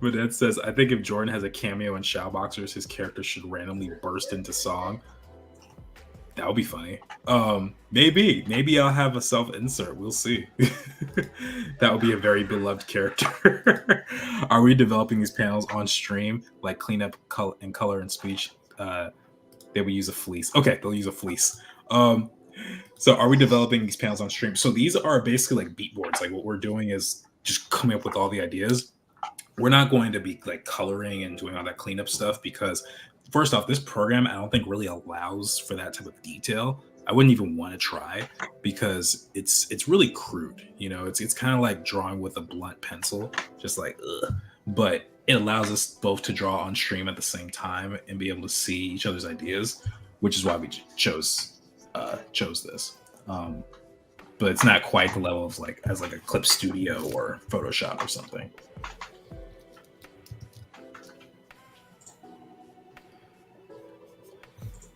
But that says, I think if Jordan has a cameo in Shadowboxers, his character should randomly burst into song. That would be funny. Maybe I'll have a self-insert. We'll see. That would be a very beloved character. Are we developing these panels on stream, like cleanup and color and speech? They would use a fleece. Okay, they'll use a fleece. So are we developing these panels on stream? So these are basically like beat boards. Like what we're doing is just coming up with all the ideas. We're not going to be like coloring and doing all that cleanup stuff because first off, this program I don't think really allows for that type of detail. I wouldn't even want to try because it's really crude. You know, it's kind of like drawing with a blunt pencil, just like ugh. But it allows us both to draw on stream at the same time and be able to see each other's ideas, which is why we chose this. But it's not quite the level of like as like a Clip Studio or Photoshop or something.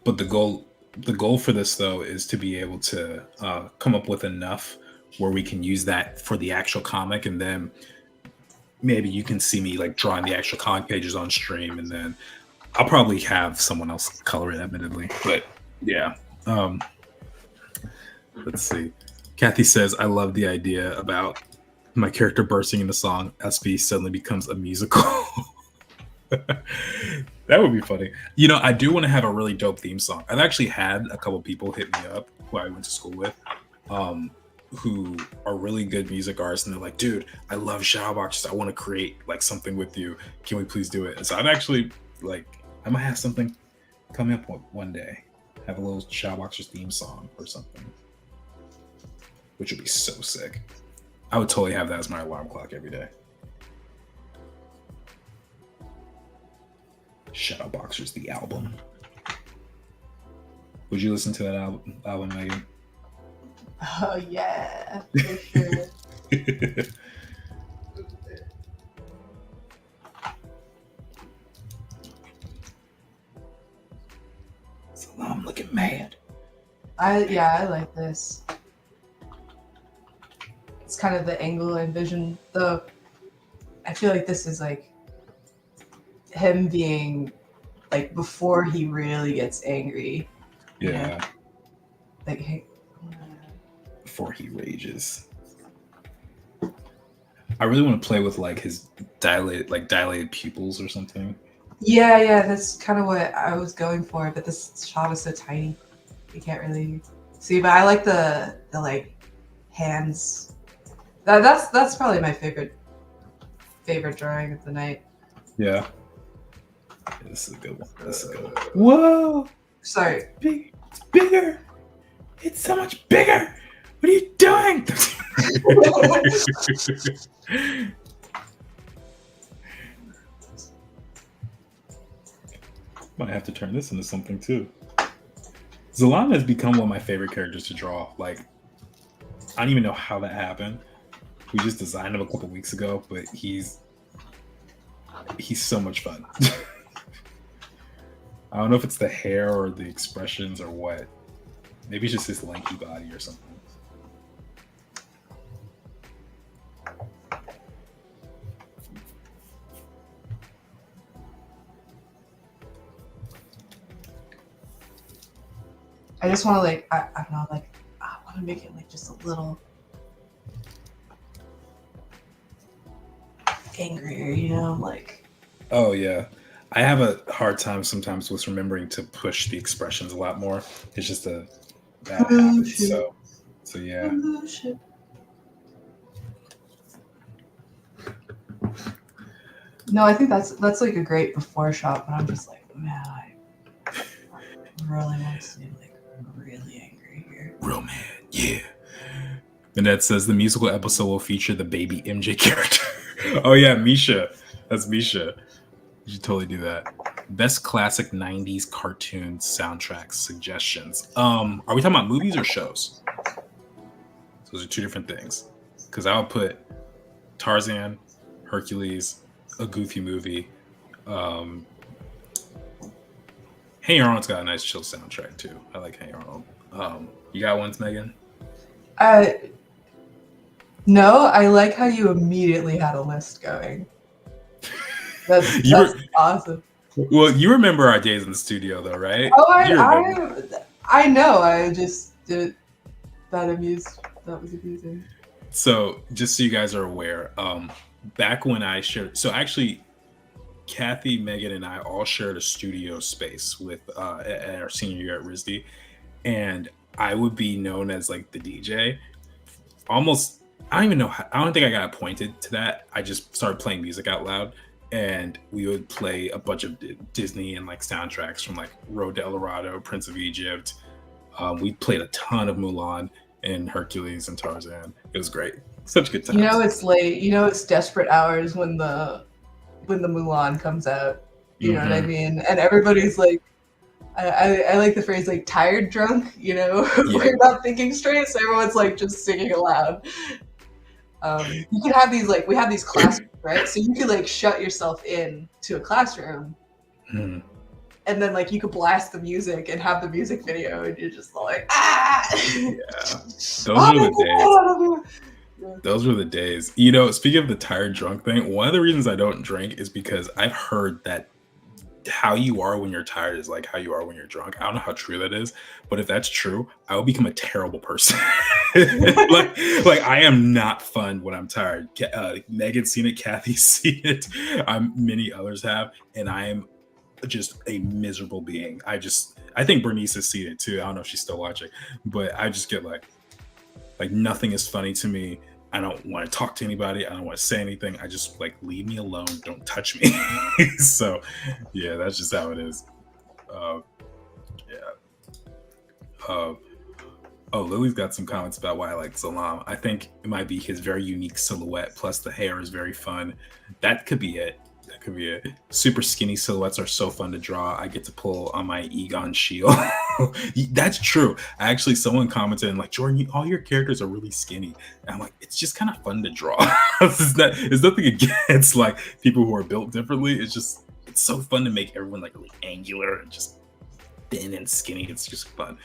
But the goal for this though is to be able to come up with enough where we can use that for the actual comic, and then maybe you can see me like drawing the actual comic pages on stream, and then I'll probably have someone else color it, admittedly. But yeah, let's see. Kathy says, I love the idea about my character bursting into song. SB suddenly becomes a musical. That would be funny. You know, I do want to have a really dope theme song. I've actually had a couple people hit me up who I went to school with, who are really good music artists, and they're like, dude, I love Shadowboxers. I want to create like something with you. Can we please do it? And so I've actually like, I might have something coming up one day. Have a little Shadowboxers theme song or something, which would be so sick. I would totally have that as my alarm clock every day. Shadowboxers, the album. Would you listen to that album, Megan? Oh yeah, for sure. I'm looking mad. I like this. It's kind of the angle I envisioned, though. I feel like this is like him being like before he really gets angry. Yeah. You know? Like hey, before he rages. I really want to play with like his dilated pupils or something. Yeah, that's kind of what I was going for, but this shot is so tiny. You can't really see, but I like the like hands. That's probably my favorite drawing of the night. Yeah. This is a good one. Whoa! Sorry. It's bigger. It's so much bigger. What are you doing? Might have to turn this into something too. Zalan has become one of my favorite characters to draw. Like, I don't even know how that happened. We just designed him a couple weeks ago, but he's so much fun. I don't know if it's the hair or the expressions or what. Maybe it's just his lanky body or something. I just want to like, I don't know, like, I want to make it like just a little angrier, you know, like. Oh yeah, I have a hard time sometimes with remembering to push the expressions a lot more. It's just a bad habit. So yeah. Oh, shit. No, I think that's like a great before shot, but I'm just like, man, I really want to see like really angry here. Real man, yeah. And that says the musical episode will feature the baby MJ character. Oh yeah, Misha. That's Misha. You should totally do that. Best classic 90s cartoon soundtracks suggestions. Are we talking about movies or shows? Those are two different things. Because I would put Tarzan, Hercules, a Goofy movie. Hey Arnold's got a nice chill soundtrack too. I like Hey Arnold. You got ones, Megan? No, I like how you immediately had a list going. That's awesome. Well, you remember our days in the studio, though, right? Oh, I know. I just did that That was amusing. So, just so you guys are aware, back when I shared, so actually, Kathy, Megan, and I all shared a studio space with at our senior year at RISD, and I would be known as like the DJ. Almost, I don't even know. I don't think I got appointed to that. I just started playing music out loud, and we would play a bunch of Disney and like soundtracks from like Road to El Dorado, Prince of Egypt. We played a ton of Mulan and Hercules and Tarzan. It was great. Such good times. You know it's late. You know it's desperate hours when the Mulan comes out. You know what I mean? And everybody's like, I like the phrase like tired drunk. You know, we're not thinking straight, so everyone's like just singing aloud. You can have these like we have these classrooms, right? So you could like shut yourself in to a classroom, and then like you could blast the music and have the music video, and you're just like Yeah, those were the days. Those were the days. You know, speaking of the tired drunk thing, one of the reasons I don't drink is because I've heard that how you are when you're tired is like how you are when you're drunk. I don't know how true that is, but if that's true, I will become a terrible person. like I am not fun when I'm tired. Megan's seen it, Kathy's seen it, many others have, and I am just a miserable being. I think Bernice has seen it too. I don't know if she's still watching, but I just get like nothing is funny to me. I don't want to talk to anybody. I don't want to say anything. I just like leave me alone. Don't touch me. So, yeah, that's just how it is. Lily's got some comments about why I like Salam. I think it might be his very unique silhouette. Plus, the hair is very fun. That could be it. Super skinny silhouettes are so fun to draw. I get to pull on my Egon shield. That's true. Actually, someone commented and like, Jordan, all your characters are really skinny. And I'm like, it's just kind of fun to draw. It's nothing against like people who are built differently. It's so fun to make everyone like really angular and just thin and skinny. It's just fun.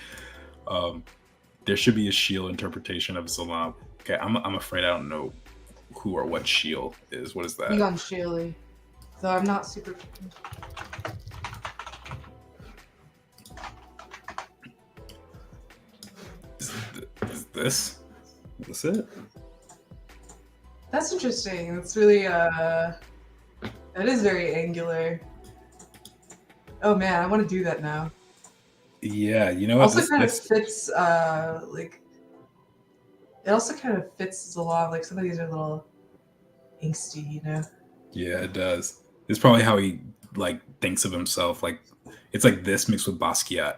There should be a shield interpretation of Salam. Okay, I'm afraid I don't know who or what shield is. What is that? Egon Shield. So I'm not super. Is this? Is this it? That's interesting. It's really that is very angular. Oh man, I want to do that now. Yeah, you know what? Also kind of fits like. It also kind of fits a lot. Like some of these are a little angsty, you know. Yeah, it does. It's probably how he like thinks of himself. Like it's like this mixed with Basquiat.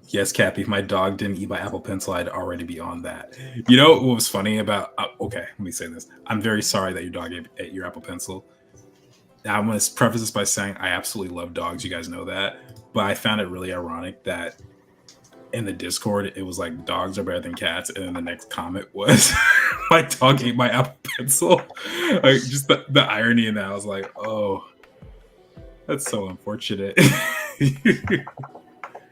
Yes, Cappy. If my dog didn't eat my Apple Pencil, I'd already be on that. You know what was funny about? Okay, let me say this. I'm very sorry that your dog ate your Apple Pencil. Now, I'm going to preface this by saying I absolutely love dogs. You guys know that, but I found it really ironic that in the Discord, it was like dogs are better than cats, and then the next comment was my dog ate my Apple Pencil. Like just the irony in that. I was like, oh, that's so unfortunate.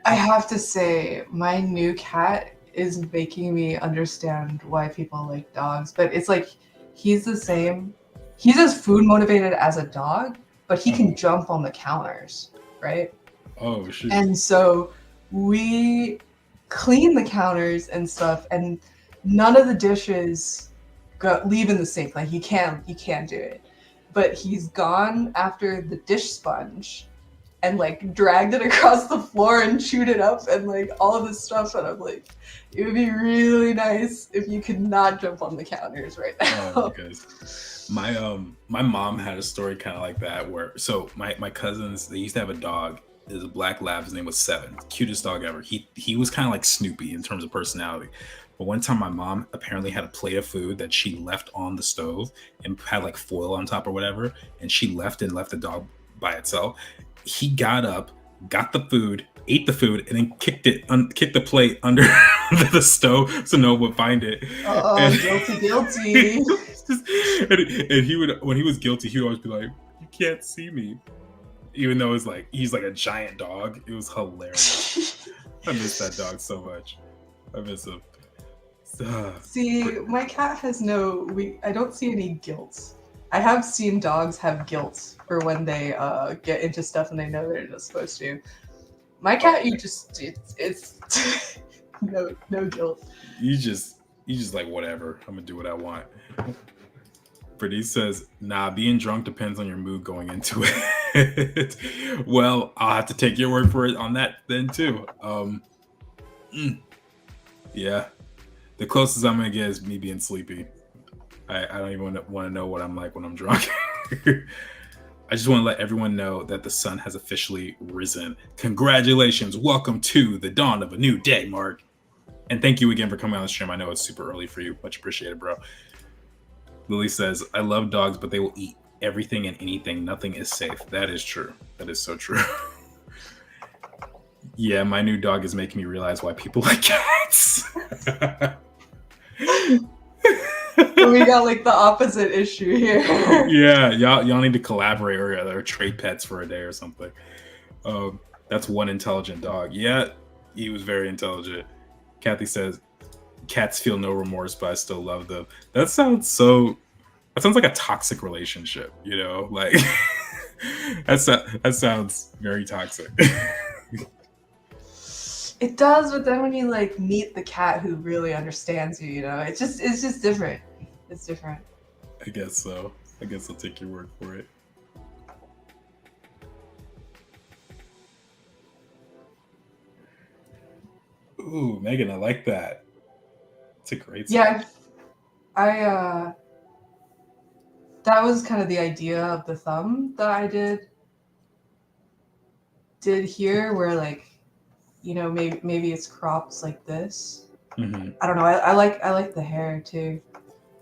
I have to say, my new cat is making me understand why people like dogs. But it's like he's the same. He's as food motivated as a dog, but he can jump on the counters, right? Oh shoot. And so we clean the counters and stuff, and none of the dishes leave in the sink. Like you can't do it. But he's gone after the dish sponge and like dragged it across the floor and chewed it up and like all of this stuff. And I'm like, it would be really nice if you could not jump on the counters right now. Oh, because my mom had a story kind of like that where my cousins, they used to have a dog. It was a black lab. His name was Seven. Cutest dog ever. He was kind of like Snoopy in terms of personality. But one time my mom apparently had a plate of food that she left on the stove and had like foil on top or whatever, and she left the dog by itself. He got up, got the food, ate the food, and then kicked the plate under the stove so no one would find it. Guilty. And he would, when he was guilty, he would always be like, "You can't see me," even though it's like he's like a giant dog. It was hilarious. I miss that dog so much. I miss him. See, my cat has I don't see any guilt. I have seen dogs have guilt for when they get into stuff and they know they're not supposed to. My cat, it's no guilt. You just like, whatever. I'm gonna do what I want. Brittany says, nah, being drunk depends on your mood going into it. Well, I'll have to take your word for it on that then too. Yeah. The closest I'm gonna get is me being sleepy. I don't even want to know what I'm like when I'm drunk. I just want to let everyone know that the sun has officially risen. Congratulations. Welcome to the dawn of a new day, Mark. And thank you again for coming on the stream. I know it's super early for you. Much appreciated, bro. Lily says, I love dogs, but they will eat everything and anything. Nothing is safe. That is true. That is so true. Yeah, my new dog is making me realize why people like cats. We got like the opposite issue here. Yeah, y'all need to collaborate or trade pets for a day or something. That's one intelligent dog. Yeah, he was very intelligent. Kathy says, cats feel no remorse, but I still love them. That sounds like a toxic relationship, you know? Like that sounds very toxic. It does, but then when you like meet the cat who really understands you, you know, it's just different. It's different. I guess so. I guess I'll take your word for it. Ooh, Megan, I like that. It's a great song. Yeah, that was kind of the idea of the thumb that I did here, where like, you know, maybe it's cropped like this. Mm-hmm. I don't know. I like the hair too,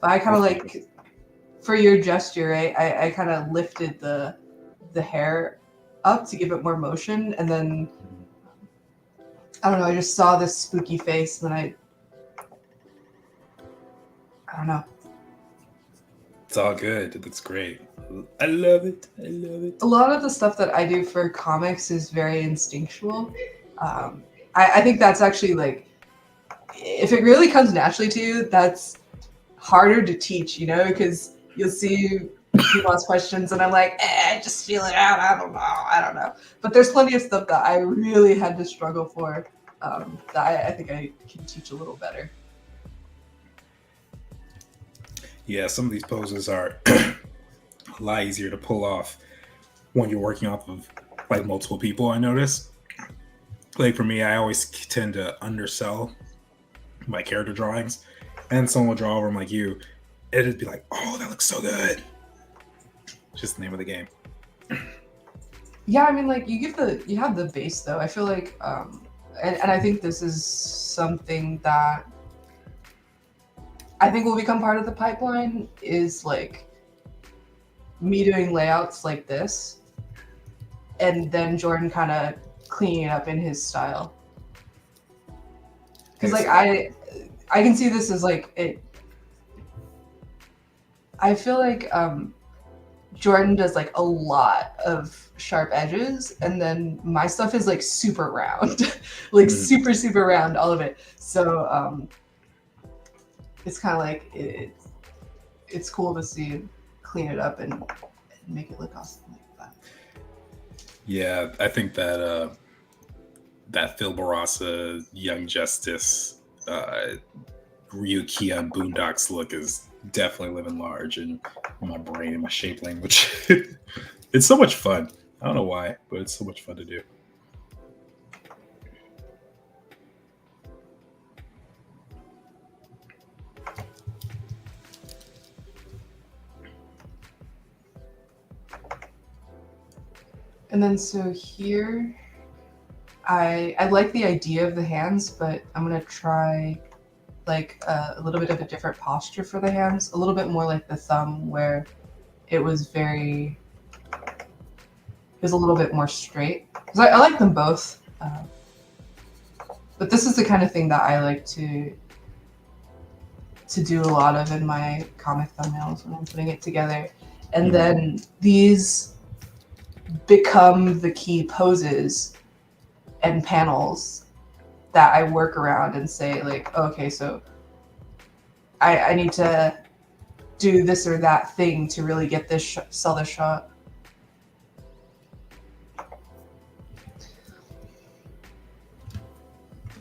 but I kind of like, for your gesture, right? I kind of lifted the hair up to give it more motion, and then I don't know. I just saw this spooky face, and then I don't know. It's all good. That's great. I love it. I love it. A lot of the stuff that I do for comics is very instinctual. I think that's actually like, if it really comes naturally to you, that's harder to teach, you know, because you'll see people ask questions and I'm like, I just feel it out. I don't know. But there's plenty of stuff that I really had to struggle for that I think I can teach a little better. Yeah, some of these poses are a lot easier to pull off when you're working off of like multiple people, I notice. Like for me, I always tend to undersell my character drawings, and someone will draw over them like you, it'd be like, oh, that looks so good. It's just the name of the game. Yeah, I mean, like you have the base though. I feel like, and I think this is something that I think will become part of the pipeline, is like me doing layouts like this, and then Jordan kind of cleaning it up in his style. Because like I can see this as like it. I feel like Jordan does like a lot of sharp edges, and then my stuff is like super round, like super round, all of it. So it's kind of like it's cool to see clean it up and make it look awesome like that. Yeah, I think that that Phil Barassa, Young Justice, Ryuki on Boondocks look is definitely living large in my brain and my shape language. It's so much fun. I don't know why, but it's so much fun to do. And then so here, I like the idea of the hands, but I'm gonna try like a little bit of a different posture for the hands, a little bit more like the thumb, where it was a little bit more straight. Because I like them both, but this is the kind of thing that I like to do a lot of in my comic thumbnails when I'm putting it together. And then these become the key poses and panels that I work around and say like, okay, so I need to do this or that thing to really get this sell this shot.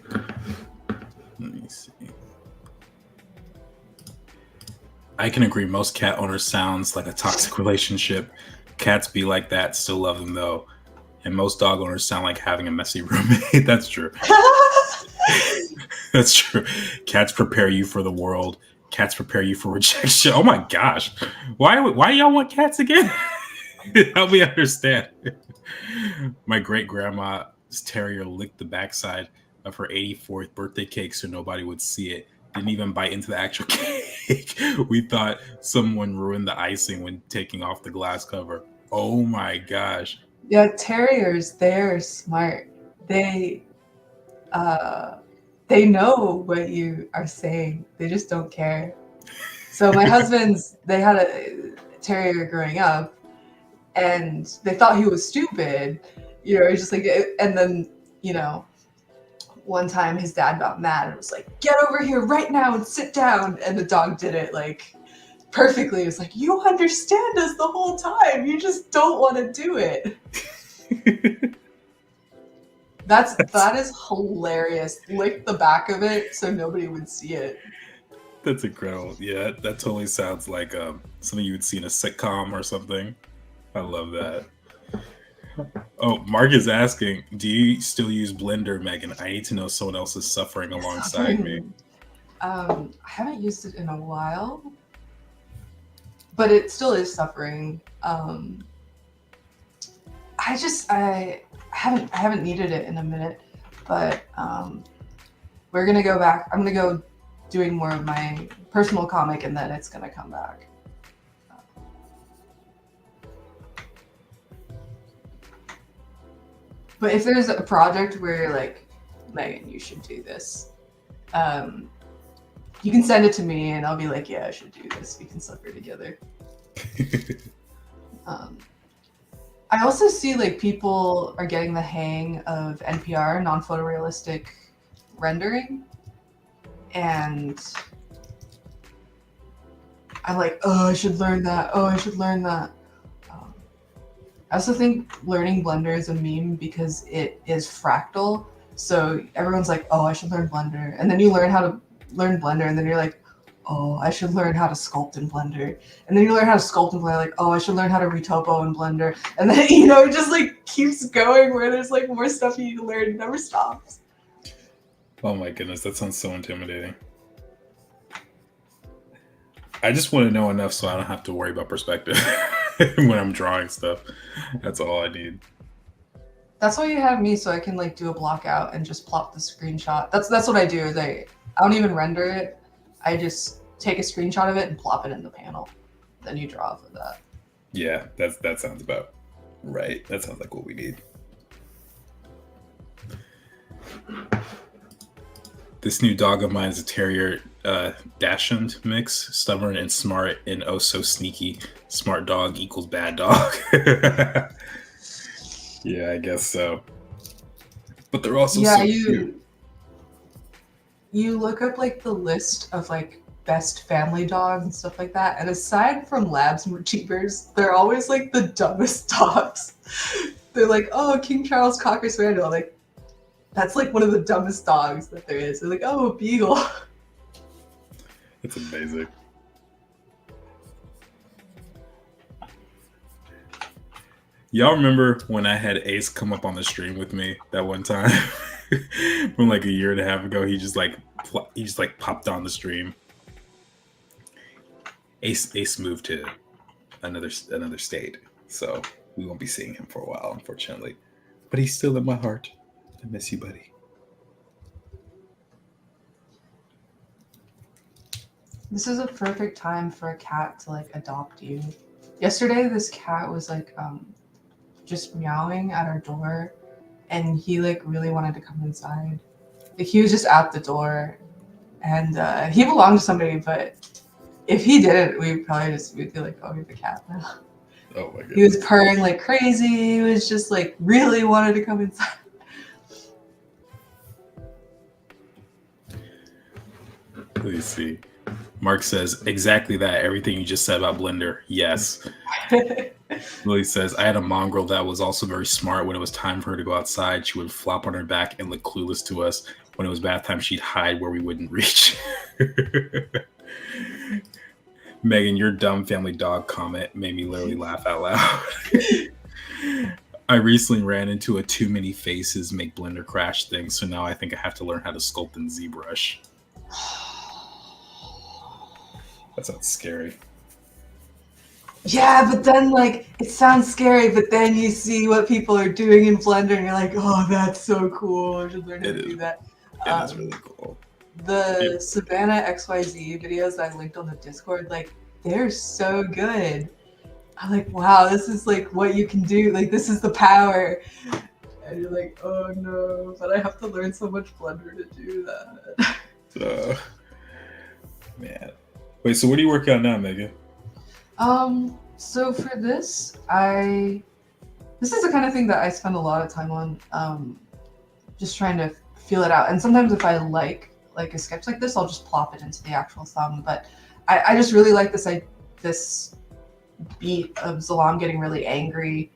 Let me see. I can agree. Most cat owners sounds like a toxic relationship. Cats be like that. Still love them though. And most dog owners sound like having a messy roommate. That's true. That's true. Cats prepare you for the world. Cats prepare you for rejection. Oh my gosh. Why y'all want cats again? Help me understand. My great grandma's terrier licked the backside of her 84th birthday cake so nobody would see it. Didn't even bite into the actual cake. We thought someone ruined the icing when taking off the glass cover. Oh my gosh. Yeah, terriers, they're smart. They know what you are saying. They just don't care. So my husband's, they had a terrier growing up, and they thought he was stupid. You know, he's just like, and then, you know, one time his dad got mad and was like, get over here right now and sit down. And the dog did it like perfectly. It was like, you understand us the whole time. You just don't want to do it. That is hilarious. Lick the back of it so nobody would see it. That's incredible. Yeah, that totally sounds like something you would see in a sitcom or something. I love that. Oh, Mark is asking, do you still use Blender, Megan? I need to know someone else is suffering alongside me. I haven't used it in a while, but it still is suffering. I haven't needed it in a minute, but we're gonna go back. I'm gonna go doing more of my personal comic, and then it's gonna come back. But if there's a project where you're like, Megan, you should do this, you can send it to me, and I'll be like, yeah, I should do this. We can suffer together. I also see like people are getting the hang of NPR, non-photorealistic rendering, and I'm like, oh, I should learn that. Oh, I should learn that. I also think learning Blender is a meme because it is fractal. So everyone's like, oh, I should learn Blender. And then you learn how to learn Blender, and then you're like, oh, I should learn how to sculpt in Blender. And then you learn how to sculpt in Blender, like, oh, I should learn how to retopo in Blender. And then, you know, it just like keeps going where there's like more stuff you need to learn. It never stops. Oh my goodness, that sounds so intimidating. I just want to know enough so I don't have to worry about perspective when I'm drawing stuff. That's all I need. That's why you have me, so I can like do a block out and just plop the screenshot. That's what I do. Is I don't even render it. I just take a screenshot of it and plop it in the panel. Then you draw off of that. Yeah, that sounds about right. That sounds like what we need. This new dog of mine is a terrier dachshund mix, stubborn and smart and oh so sneaky. Smart dog equals bad dog. Yeah, I guess so. But they're also Yeah, so cute. you look up like the list of like best family dogs and stuff like that, and aside from labs and retrievers, they're always like the dumbest dogs. They're like, oh, King Charles Cocker Spaniel, like that's like one of the dumbest dogs that there is. They're like, oh, a beagle. It's amazing. Y'all remember when I had Ace come up on the stream with me that one time from like a year and a half ago? He just like popped on the stream. Ace moved to another state, so we won't be seeing him for a while, unfortunately. But he's still in my heart. I miss you, buddy. This is a perfect time for a cat to like adopt you. Yesterday, this cat was like just meowing at our door, and he like really wanted to come inside. Like he was just at the door, and he belonged to somebody, but if he didn't, we'd be like, oh, we have a cat now. Oh my goodness. He was purring like crazy. He was just like really wanted to come inside. Please see. Mark says exactly that. Everything you just said about Blender. Yes. Lily says, I had a mongrel that was also very smart. When it was time for her to go outside, she would flop on her back and look clueless to us. When it was bath time, she'd hide where we wouldn't reach. Megan, your dumb family dog comment made me literally laugh out loud. I recently ran into a too many faces make Blender crash thing, so now I think I have to learn how to sculpt in ZBrush. That sounds scary. Yeah, but then like it sounds scary, but then you see what people are doing in Blender, and you're like, "Oh, that's so cool! I should learn how to do that." It is really cool. The Savannah XYZ videos that I linked on the Discord, like they're so good. I'm like, wow, this is like what you can do. Like this is the power. And you're like, oh no, but I have to learn so much Blender to do that. Man. Wait, so what are you working on now, Megan? So for this, this is the kind of thing that I spend a lot of time on, just trying to feel it out. And sometimes if I like a sketch like this, I'll just plop it into the actual thumb. But I just really like this beat of Zalam getting really angry,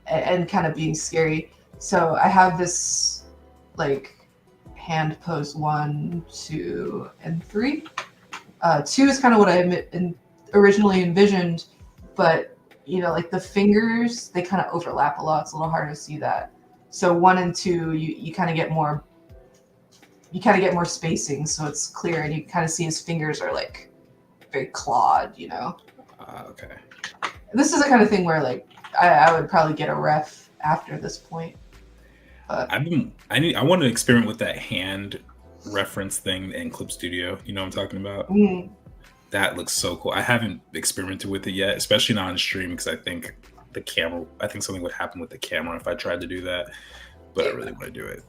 and kind of being scary. So I have this like hand pose 1, 2, and 3. 2 is kind of what I originally envisioned, but you know, like the fingers, they kind of overlap a lot. It's a little hard to see that. So 1 and 2, you kind of get more spacing, so it's clear, and you kind of see his fingers are like very clawed, you know. Okay. This is the kind of thing where like I would probably get a ref after this point. But I want to experiment with that hand reference thing in Clip Studio. You know what I'm talking about? That looks so cool. I haven't experimented with it yet, especially not on stream, because I think something would happen with the camera if I tried to do that. But I really want to do it.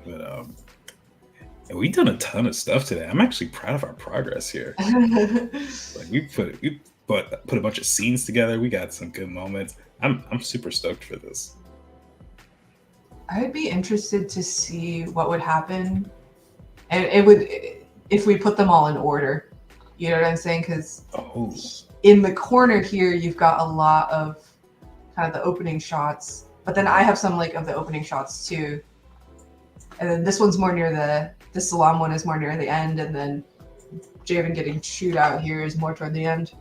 But and we've done a ton of stuff today. I'm actually proud of our progress here. Like we put a bunch of scenes together. We got some good moments. I'm super stoked for this. I'd be interested to see what would happen, and it would if we put them all in order. You know what I'm saying? Because in the corner here, you've got a lot of kind of the opening shots, but then I have some like of the opening shots too. And then this one's more near the Salam one is more near the end, and then Javen getting chewed out here is more toward the end.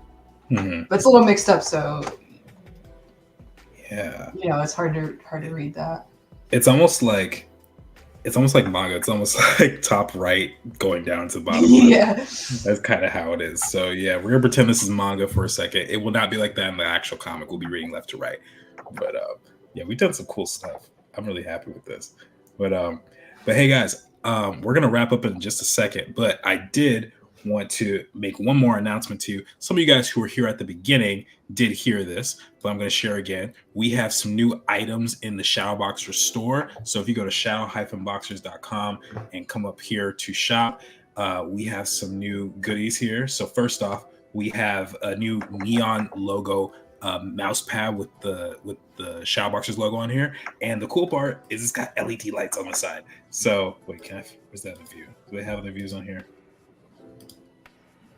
But it's a little mixed up, so yeah, you know, it's hard to read that. It's almost like manga. It's almost like top right going down to the bottom. Yeah, that's kind of how it is. So yeah, we're gonna pretend this is manga for a second. It will not be like that in the actual comic. We'll be reading left to right. But yeah, we've done some cool stuff. I'm really happy with this. But hey guys, we're gonna wrap up in just a second. But I did want to make one more announcement to you. Some of you guys who were here at the beginning did hear this, but I'm going to share again. We have some new items in the Shadowboxers store. So if you go to shadow-boxers.com and come up here to shop, we have some new goodies here. So first off, we have a new neon logo mouse pad with the Shadowboxers logo on here, and the cool part is it's got LED lights on the side. So wait, where's that view? Do they have other views on here?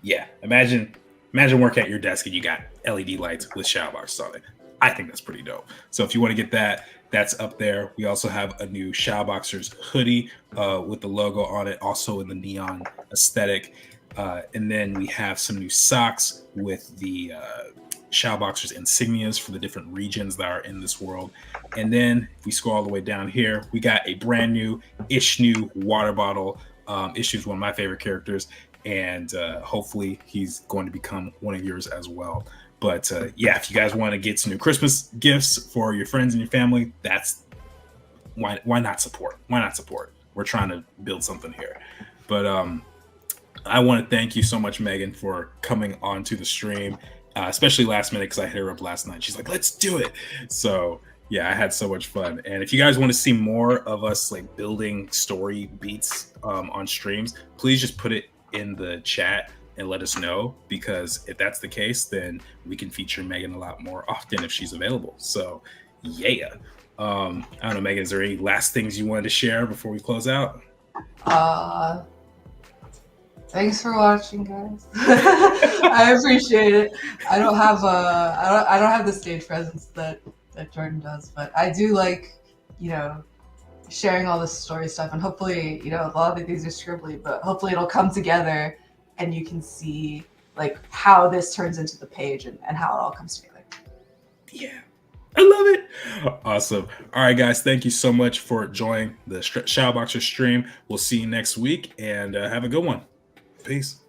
Yeah, imagine working at your desk and you got LED lights with Shadowboxers on it. I think that's pretty dope. So if you want to get that, that's up there. We also have a new Shadowboxers hoodie with the logo on it, also in the neon aesthetic. And then we have some new socks with the Shadowboxers insignias for the different regions that are in this world. And then if we scroll all the way down here, we got a brand new Ishnu water bottle. Ishnu's one of my favorite characters, and hopefully he's going to become one of yours as well. But yeah, if you guys want to get some new Christmas gifts for your friends and your family, that's why not support? Why not support? We're trying to build something here. But I want to thank you so much, Megan, for coming onto the stream, especially last minute, because I hit her up last night. She's like, let's do it. So yeah, I had so much fun. And if you guys want to see more of us like building story beats on streams, please just put it in the chat and let us know, because if that's the case, then we can feature Megan a lot more often if she's available. So yeah. I don't know, Megan, is there any last things you wanted to share before we close out? Thanks for watching, guys. I appreciate it. I don't have the stage presence that Jordan does, but I do like, sharing all this story stuff, and hopefully, a lot of these are scribbly, but hopefully it'll come together and you can see like how this turns into the page and how it all comes together. Yeah. I love it. Awesome. All right, guys. Thank you so much for joining the Shadowboxer stream. We'll see you next week, and have a good one. Peace.